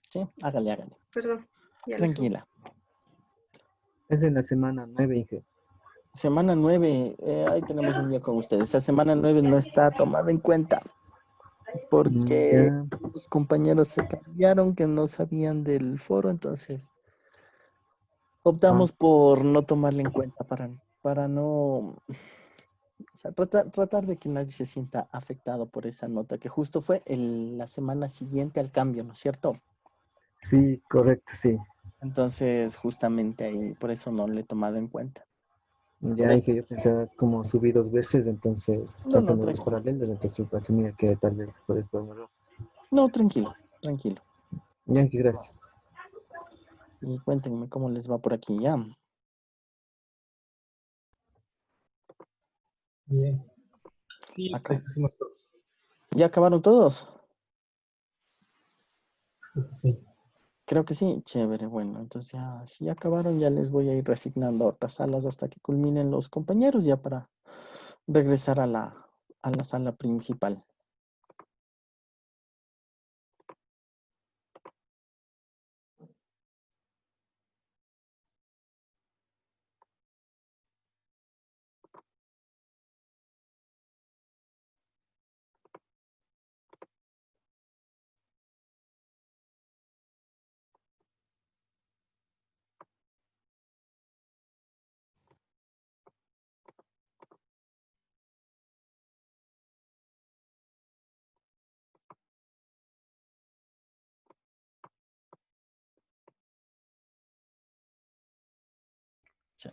Sí, hágale. perdón. Ya Tranquila. Es en la semana 9, Inge. Semana 9, ahí tenemos un día con ustedes. Esa semana 9 no está tomada en cuenta porque los compañeros se cambiaron, que no sabían del foro, entonces optamos por no tomarle en cuenta para no, o sea, tratar de que nadie se sienta afectado por esa nota, que justo fue la semana siguiente al cambio, ¿no es cierto? Sí, correcto, sí. Entonces, justamente ahí, por eso no le he tomado en cuenta. Ya es que yo pensaba como subí 2 veces, entonces, tanto en los tranquilo. paralelos, entonces asumía que tal vez puede ser un error. No, tranquilo. Yankee, gracias. Y cuéntenme cómo les va por aquí ya. Bien. Sí, Acá. expusimos todos. ¿Ya acabaron todos? Sí. Creo que sí. Chévere. Bueno, entonces ya, si ya acabaron, ya les voy a ir resignando a otras salas hasta que culminen los compañeros, ya para regresar a la sala principal.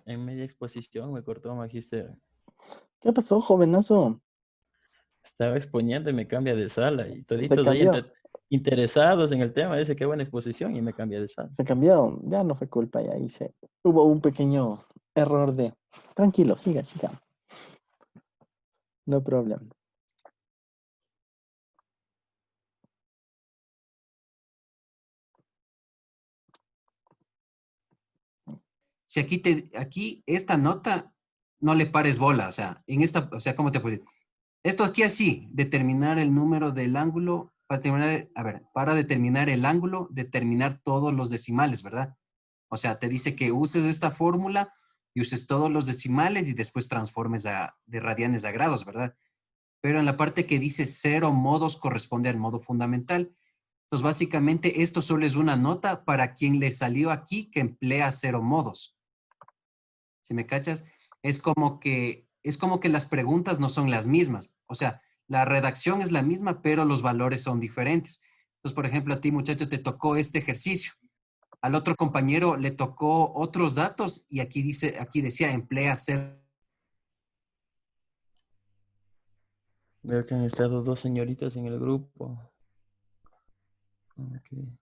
En media exposición me cortó Magíster. ¿Qué pasó, jovenazo? Estaba exponiendo y me cambia de sala. Y Se toditos ahí cambió. interesados en el tema. Dice, qué buena exposición. Y me cambia de sala. Se cambió. Ya no fue culpa, ya hice. Hubo un pequeño error de... Tranquilo, siga. No problema. Si aquí esta nota no le pares bola, o sea, ¿cómo te puedo decir? Esto aquí así, determinar el número del ángulo para determinar el ángulo, determinar todos los decimales, ¿verdad? O sea, te dice que uses esta fórmula y uses todos los decimales y después transformes de radianes a grados, ¿verdad? Pero en la parte que dice 0 modos corresponde al modo fundamental. Entonces, básicamente, esto solo es una nota para quien le salió aquí que emplea 0 modos. ¿Sí me cachas? Es como que las preguntas no son las mismas. O sea, la redacción es la misma, pero los valores son diferentes. Entonces, por ejemplo, a ti, muchacho, te tocó este ejercicio. Al otro compañero le tocó otros datos y aquí decía emplea 0. Veo que han estado 2 señoritas en el grupo. Okay.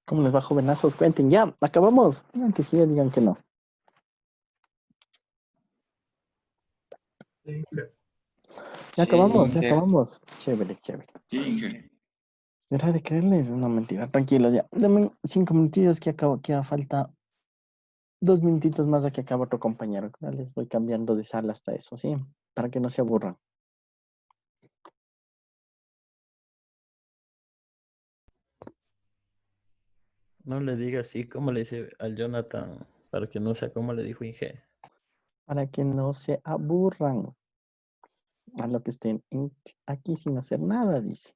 ¿Cómo les va, jovenazos? Cuenten, ya, acabamos. Digan que sí, digan que no. Ya acabamos, ya acabamos. Chévere, chévere. ¿Será de creerles? No, mentira, tranquilos ya. Dame 5 minutillos que acabo, queda falta 2 minutitos más a que acabe otro compañero. Ya les voy cambiando de sala hasta eso, ¿sí? Para que no se aburran. No le diga así, como le dice al Jonathan, para que no sea como le dijo Inge. Para que no se aburran. A lo que estén aquí sin hacer nada, dice.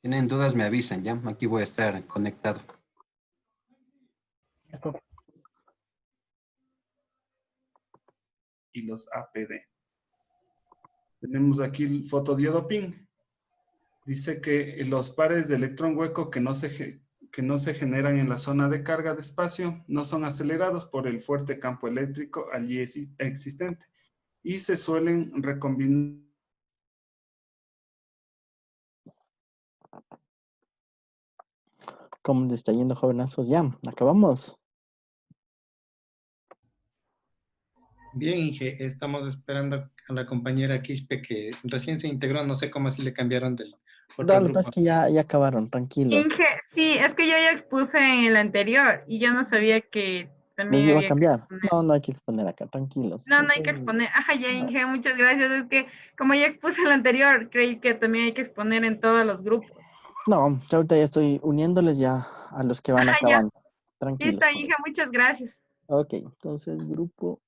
Tienen dudas, me avisan, ¿ya? Aquí voy a estar conectado. Y los APD. Tenemos aquí el fotodiodo PIN. Dice que los pares de electrón hueco que no se generan en la zona de carga de espacio no son acelerados por el fuerte campo eléctrico allí existente y se suelen recombinar. ¿Cómo les está yendo, jovenazos? Ya, acabamos. Bien, Inge, estamos esperando a la compañera Quispe que recién se integró, no sé cómo así le cambiaron del otro No, lo que grupo. pasa es que ya acabaron, tranquilos. Inge, sí, es que yo ya expuse en el anterior y yo no sabía que también ¿Les iba a había que cambiar? exponer. No, no hay que exponer acá, tranquilos. No, no hay que exponer. Ajá, ya, Inge, muchas gracias. Es que como ya expuse en el anterior, creí que también hay que exponer en todos los grupos. No, yo ahorita ya estoy uniéndoles ya a los que van Ajá, ya. acabando. Tranquilos. Listo, Inge, muchas gracias. Ok, entonces grupo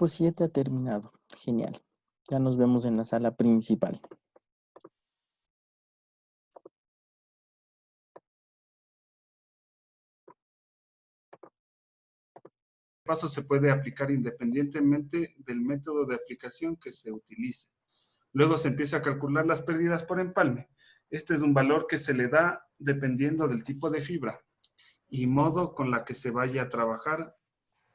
7 ha terminado. Genial. Ya nos vemos en la sala principal. Paso se puede aplicar independientemente del método de aplicación que se utilice. Luego se empieza a calcular las pérdidas por empalme. Este es un valor que se le da dependiendo del tipo de fibra y modo con la que se vaya a trabajar.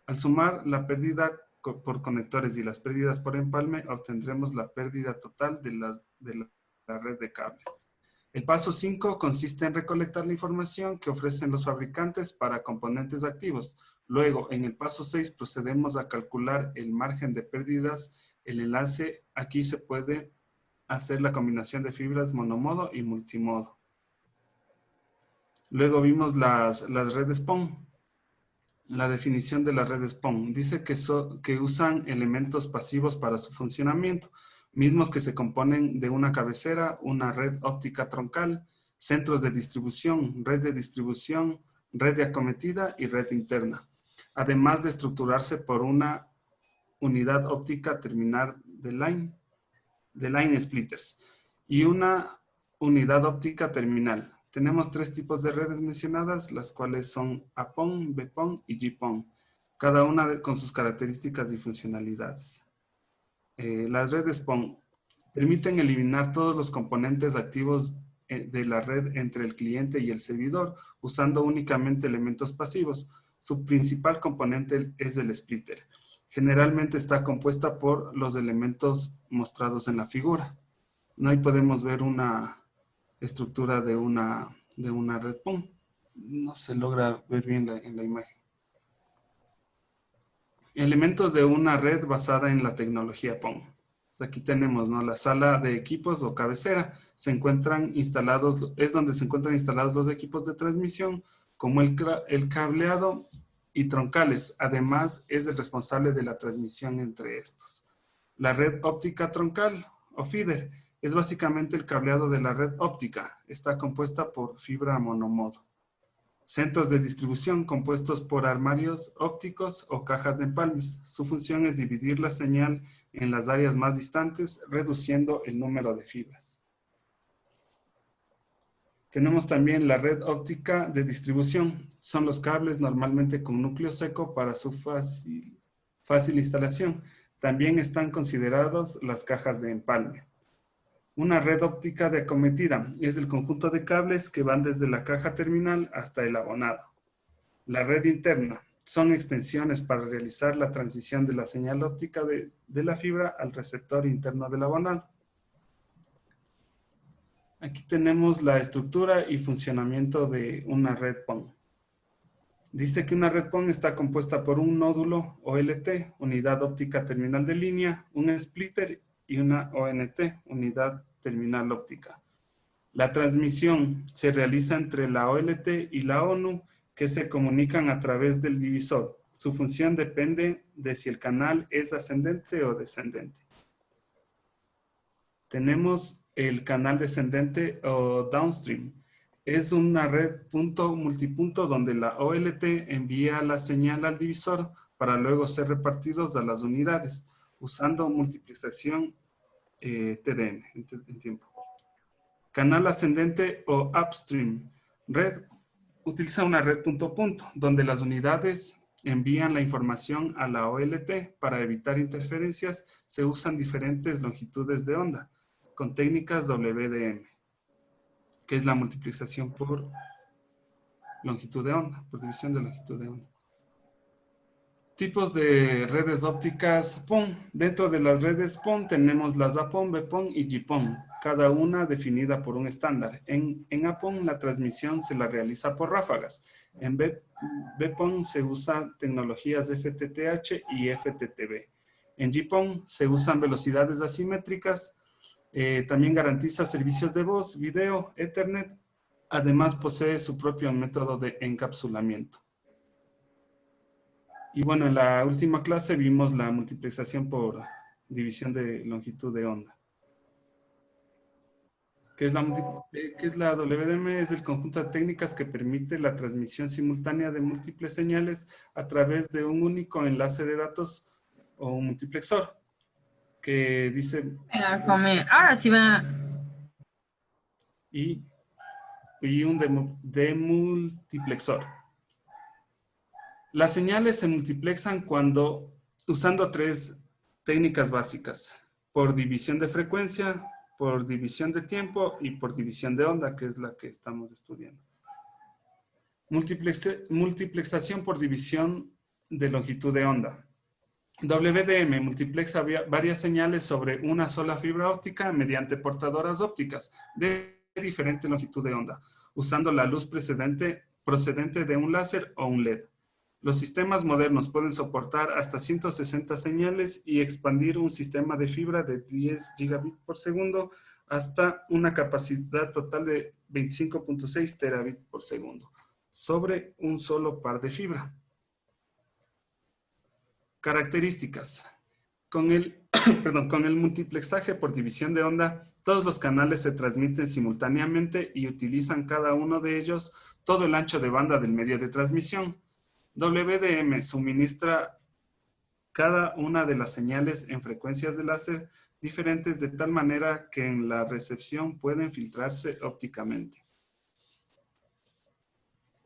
Al sumar la pérdida por conectores y las pérdidas por empalme, obtendremos la pérdida total de la red de cables. El paso 5 consiste en recolectar la información que ofrecen los fabricantes para componentes activos. Luego, en el paso 6, procedemos a calcular el margen de pérdidas. El enlace, aquí se puede hacer la combinación de fibras monomodo y multimodo. Luego vimos las redes PON. La definición de las redes PON. Dice que usan elementos pasivos para su funcionamiento, mismos que se componen de una cabecera, una red óptica troncal, centros de distribución, red de acometida y red interna, además de estructurarse por una unidad óptica terminal de line splitters y una unidad óptica terminal. Tenemos tres tipos de redes mencionadas, las cuales son APON, BPON y GPON, cada una con sus características y funcionalidades. Las redes PON permiten eliminar todos los componentes activos de la red entre el cliente y el servidor, usando únicamente elementos pasivos. Su principal componente es el splitter. Generalmente está compuesta por los elementos mostrados en la figura. Ahí podemos ver una estructura de una red PON. No se logra ver bien en la imagen. Elementos de una red basada en la tecnología PON. Aquí tenemos, ¿no?, la sala de equipos o cabecera. Se encuentran instalados, es donde se encuentran instalados los equipos de transmisión, como el cableado y troncales. Además, es el responsable de la transmisión entre estos. La red óptica troncal o feeder es básicamente el cableado de la red óptica. Está compuesta por fibra monomodo. Centros de distribución compuestos por armarios ópticos o cajas de empalmes. Su función es dividir la señal en las áreas más distantes, reduciendo el número de fibras. Tenemos también la red óptica de distribución. Son los cables normalmente con núcleo seco para su fácil instalación. También están considerados las cajas de empalme. Una red óptica de acometida es el conjunto de cables que van desde la caja terminal hasta el abonado. La red interna son extensiones para realizar la transición de la señal óptica de la fibra al receptor interno del abonado. Aquí tenemos la estructura y funcionamiento de una red PON. Dice que una red PON está compuesta por un nódulo OLT, unidad óptica terminal de línea, un splitter y una ONT, unidad terminal óptica. La transmisión se realiza entre la OLT y la ONU, que se comunican a través del divisor. Su función depende de si el canal es ascendente o descendente. Tenemos el canal descendente o downstream. Es una red punto multipunto donde la OLT envía la señal al divisor para luego ser repartidos a las unidades, usando multiplicación TDM en tiempo. Canal ascendente o upstream. Red utiliza una red punto punto, donde las unidades envían la información a la OLT. Para evitar interferencias, se usan diferentes longitudes de onda, con técnicas WDM, que es la multiplicación por longitud de onda, por división de longitud de onda. Tipos de redes ópticas PON. Dentro de las redes PON tenemos las APON, BPON y GPON, cada una definida por un estándar. En APON la transmisión se la realiza por ráfagas. En BPON se usan tecnologías FTTH y FTTB. En GPON se usan velocidades asimétricas. También garantiza servicios de voz, video, Ethernet. Además posee su propio método de encapsulamiento. Y bueno, en la última clase vimos la multiplicación por división de longitud de onda. ¿Qué es la WDM? Es el conjunto de técnicas que permite la transmisión simultánea de múltiples señales a través de un único enlace de datos o un multiplexor. Que dice... Ahora sí va. Y un demultiplexor. Las señales se multiplexan usando tres técnicas básicas: por división de frecuencia, por división de tiempo y por división de onda, que es la que estamos estudiando. Multiplexación por división de longitud de onda. WDM multiplexa varias señales sobre una sola fibra óptica mediante portadoras ópticas de diferente longitud de onda, usando la luz procedente de un láser o un LED. Los sistemas modernos pueden soportar hasta 160 señales y expandir un sistema de fibra de 10 gigabits por segundo hasta una capacidad total de 25.6 terabits por segundo sobre un solo par de fibra. Características. Con el multiplexaje por división de onda, todos los canales se transmiten simultáneamente y utilizan cada uno de ellos todo el ancho de banda del medio de transmisión. WDM suministra cada una de las señales en frecuencias de láser diferentes de tal manera que en la recepción pueden filtrarse ópticamente.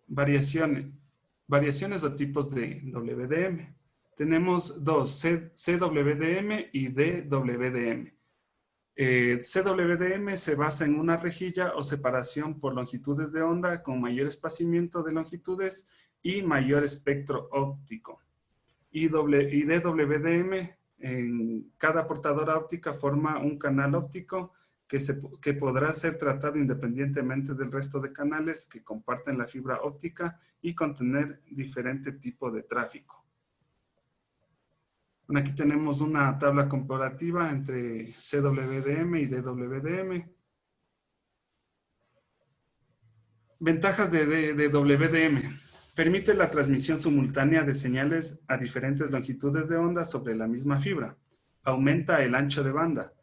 Variaciones o tipos de WDM. Tenemos dos, CWDM y DWDM. CWDM se basa en una rejilla o separación por longitudes de onda con mayor espaciamiento de longitudes y mayor espectro óptico. Y DWDM, en cada portadora óptica forma un canal óptico que podrá ser tratado independientemente del resto de canales que comparten la fibra óptica y contener diferente tipo de tráfico. Bueno, aquí tenemos una tabla comparativa entre CWDM y DWDM. Ventajas de DWDM. Permite la transmisión simultánea de señales a diferentes longitudes de onda sobre la misma fibra. Aumenta el ancho de banda.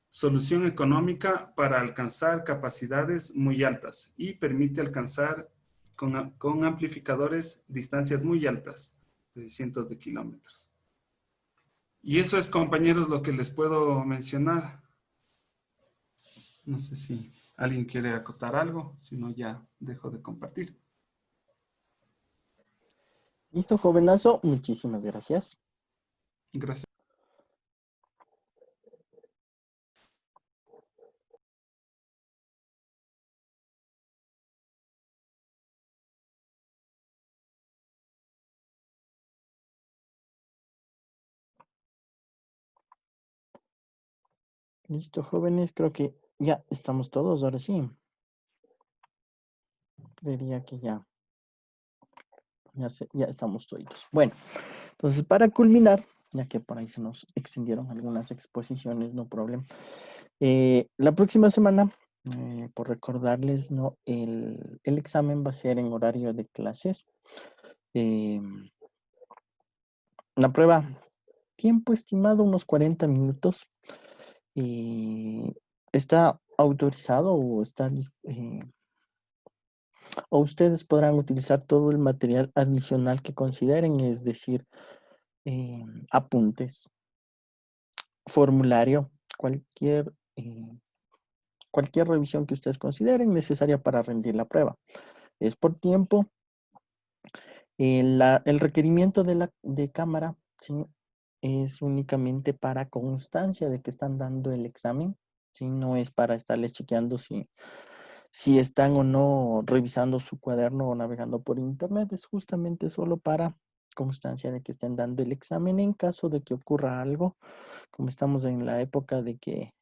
Solución económica para alcanzar capacidades muy altas y permite alcanzar con amplificadores distancias muy altas, de cientos de kilómetros. Y eso es, compañeros, lo que les puedo mencionar. No sé si alguien quiere acotar algo, si no ya dejo de compartir. Listo, jovenazo. Muchísimas gracias. Gracias. Listo, jóvenes. Creo que ya estamos todos, ahora sí. Creería que ya estamos todos. Bueno, entonces para culminar, ya que por ahí se nos extendieron algunas exposiciones, no problema. La próxima semana, por recordarles, ¿no? El examen va a ser en horario de clases. La prueba, tiempo estimado, unos 40 minutos. Está autorizado o o ustedes podrán utilizar todo el material adicional que consideren, es decir, apuntes, formulario, cualquier revisión que ustedes consideren necesaria para rendir la prueba. Es por tiempo. El requerimiento de cámara, ¿sí? Es únicamente para constancia de que están dando el examen, ¿sí? No es para estarles chequeando si están o no revisando su cuaderno o navegando por internet. Es justamente solo para constancia de que estén dando el examen. En caso de que ocurra algo, como estamos en la época de que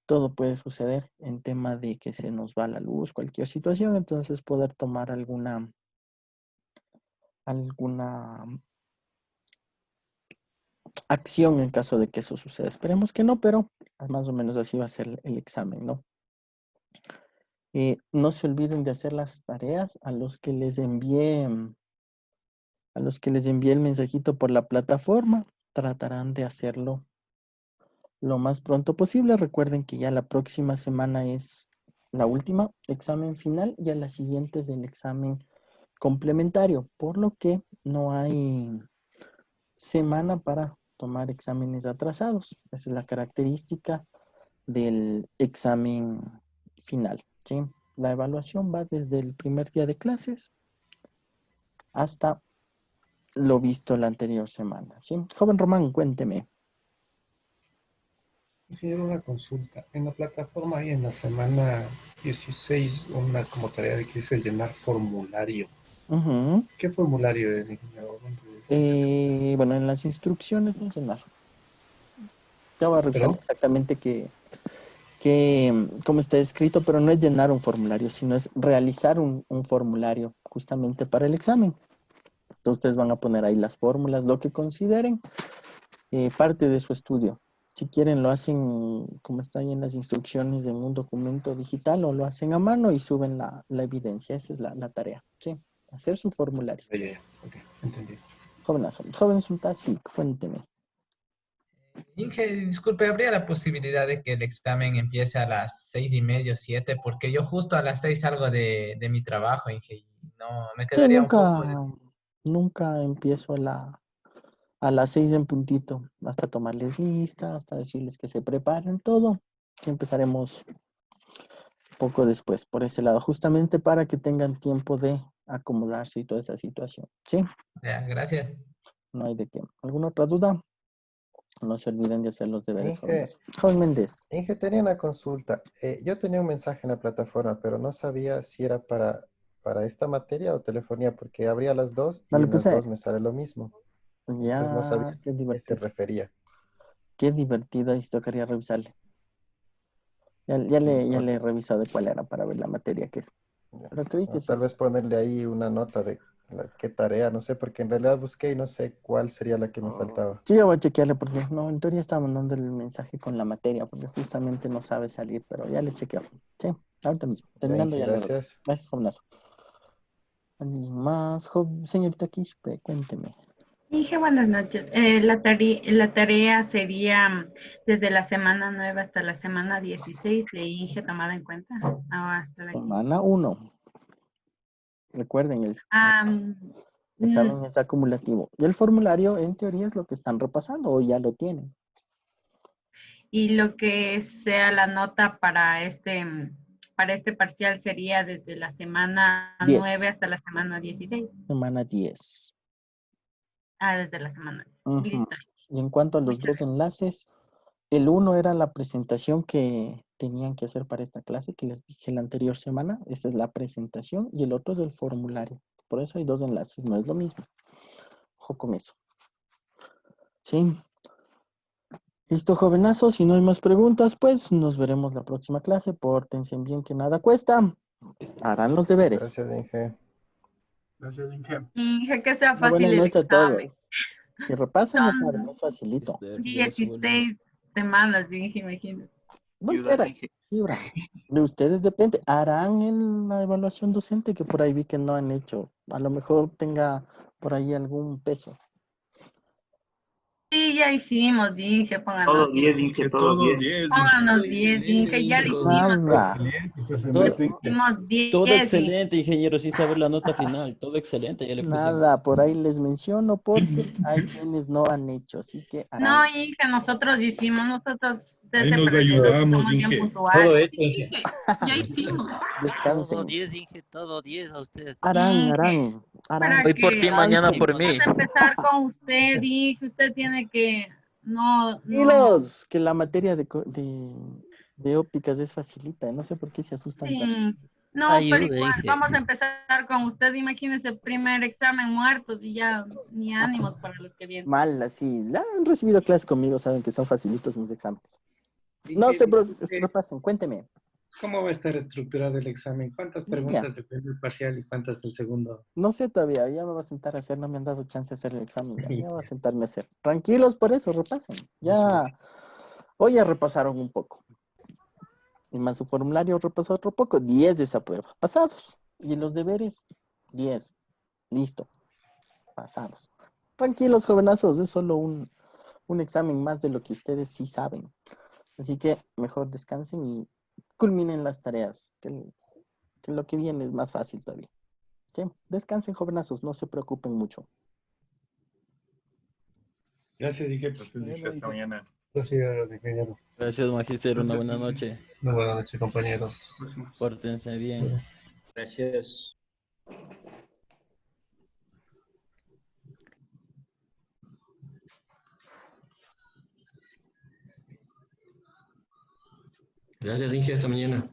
todo puede suceder en tema de que se nos va la luz, cualquier situación, entonces poder tomar alguna acción en caso de que eso suceda. Esperemos que no, pero más o menos así va a ser el examen, ¿no? No se olviden de hacer las tareas a los que les envié el mensajito por la plataforma. Tratarán de hacerlo lo más pronto posible. Recuerden que ya la próxima semana es la última examen final y a la siguiente es el examen complementario, por lo que no hay semana para tomar exámenes atrasados. Esa es la característica del examen final, ¿sí? La evaluación va desde el primer día de clases hasta lo visto la anterior semana, ¿sí? Joven Román, cuénteme. Señor, una consulta. En la plataforma hay en la semana 16 una como tarea de que dice llenar formulario. ¿Qué formulario es, ingeniero? Bueno, en las instrucciones no llenar. Ya voy a revisar exactamente cómo está escrito, pero no es llenar un formulario, sino es realizar un formulario justamente para el examen. Entonces ustedes van a poner ahí las fórmulas, lo que consideren parte de su estudio. Si quieren lo hacen como está ahí en las instrucciones en un documento digital o lo hacen a mano y suben la evidencia. Esa es la tarea, ¿sí? Hacer su formulario. Ok, entendí. Joven Sultán, sí, cuénteme. Inge, disculpe, ¿habría la posibilidad de que el examen empiece a las 6:30 o 7? Porque yo justo a las 6 salgo de mi trabajo, Inge, y no me quedaría un poco... Nunca empiezo a A las 6 en puntito, hasta tomarles lista, hasta decirles que se preparen todo. Y empezaremos poco después, por ese lado, justamente para que tengan tiempo de acomodarse y toda esa situación. ¿Sí? Ya, gracias. No hay de qué. ¿Alguna otra duda? No se olviden de hacer los deberes, Inge, jóvenes. Joven Méndez. Inge, tenía una consulta. Yo tenía un mensaje en la plataforma, pero no sabía si era para esta materia o telefonía, porque abría las dos No y le en las puse. dos me sale lo mismo. Entonces no sabía Ya, qué a qué se divertido. refería. Qué divertido, ahí sí tocaría revisarle. Ya le he revisado de cuál era para ver la materia que es. Pero creí que O sí. tal vez ponerle ahí una nota de qué tarea, no sé, porque en realidad busqué y no sé cuál sería la que me faltaba. Sí, yo voy a chequearle porque no, en teoría estaba mandando el mensaje con la materia porque justamente no sabe salir, pero ya le chequeo. Sí, ahorita mismo. Ya, Terminando Inge, ya le reviso. gracias. Gracias, jovenazo. ¿Alguien más? Señorita Quispe, cuénteme. Dije buenas noches. La tarea sería desde la semana 9 hasta la semana 16 de INGE tomada en cuenta. Hasta aquí. Semana 1. Recuerden, el Mm, examen es acumulativo. Y el formulario, en teoría, es lo que están repasando o ya lo tienen. y lo que sea la nota para este parcial sería desde la semana 10. 9 hasta la semana 16. Semana 10. Desde la semana 10. Ujú. Listo. Y en cuanto a los dos enlaces, el uno era la presentación que tenían que hacer para esta clase, que les dije la anterior semana. Esa es la presentación y el otro es el formulario. Por eso hay dos enlaces, no es lo mismo. Ojo con eso. Sí. Listo, jovenazos. Si no hay más preguntas, pues nos veremos la próxima clase. Pórtense bien, que nada cuesta. Harán los deberes. Gracias, Inge. Gracias, Inge. Inge, que sea Una buena fácil el noche a examen. todos. Si repasan, ya saben, Son es facilito. 16 semanas, Inge, imagínate. No Ayúdame, enteras, fibra. De ustedes depende. Harán la evaluación docente que por ahí vi que no han hecho. A lo mejor tenga por ahí algún peso. Sí, ya hicimos, Inge, pónganos Todo 10. 10, Inge, todo Todo 10. 10, Pónganos Inge. 10, Inge, ya lo hicimos. Nada. Este semestre, Inge. Hicimos 10, Todo Inge. excelente, ingeniero, sin saber la nota final. Todo excelente, ya le pusimos. Nada, por ahí les menciono porque hay quienes no han hecho, así que harán. No, Inge, nosotros hicimos, nosotros Ahí se nos presentó, ayudamos, somos bien Inge. puntuales. Ya hicimos. Descansen. Todo 10, Inge, todo 10 a usted. Harán. Para Hoy por que ti, mañana por vamos mí. a empezar con usted, Inge, usted tiene que, no, Tranquilos, que la materia de ópticas es facilita. No sé por qué se asustan sí, tanto. no, pero Ayude, igual, Inge. vamos a empezar con usted, imagínese el primer examen muertos y ya ni ánimos para los que vienen. Mal, así. La han recibido clases conmigo, saben que son facilitos mis exámenes. No se repasen, cuénteme. ¿Cómo va a estar estructurado el examen? ¿Cuántas preguntas del primer parcial y cuántas del segundo? No sé todavía, ya me voy a sentar a hacer, no me han dado chance de hacer el examen, ya voy a sentarme a hacer. Tranquilos por eso, repasen. Ya, hoy ya repasaron un poco. Y más su formulario repasó otro poco, 10 de esa prueba, pasados. Y los deberes, 10. Listo, pasados. Tranquilos, jovenazos, es solo un examen más de lo que ustedes sí saben. Así que mejor descansen y culminen las tareas, que lo que viene es más fácil todavía. ¿Sí? Descansen, jovenazos, no se preocupen mucho. Gracias, dije. Hasta mañana. Gracias, ingeniero. Gracias, magister. Una buena noche. Muy buenas noches, compañeros. Pórtense bien. Gracias. Gracias, Inge. Hasta mañana.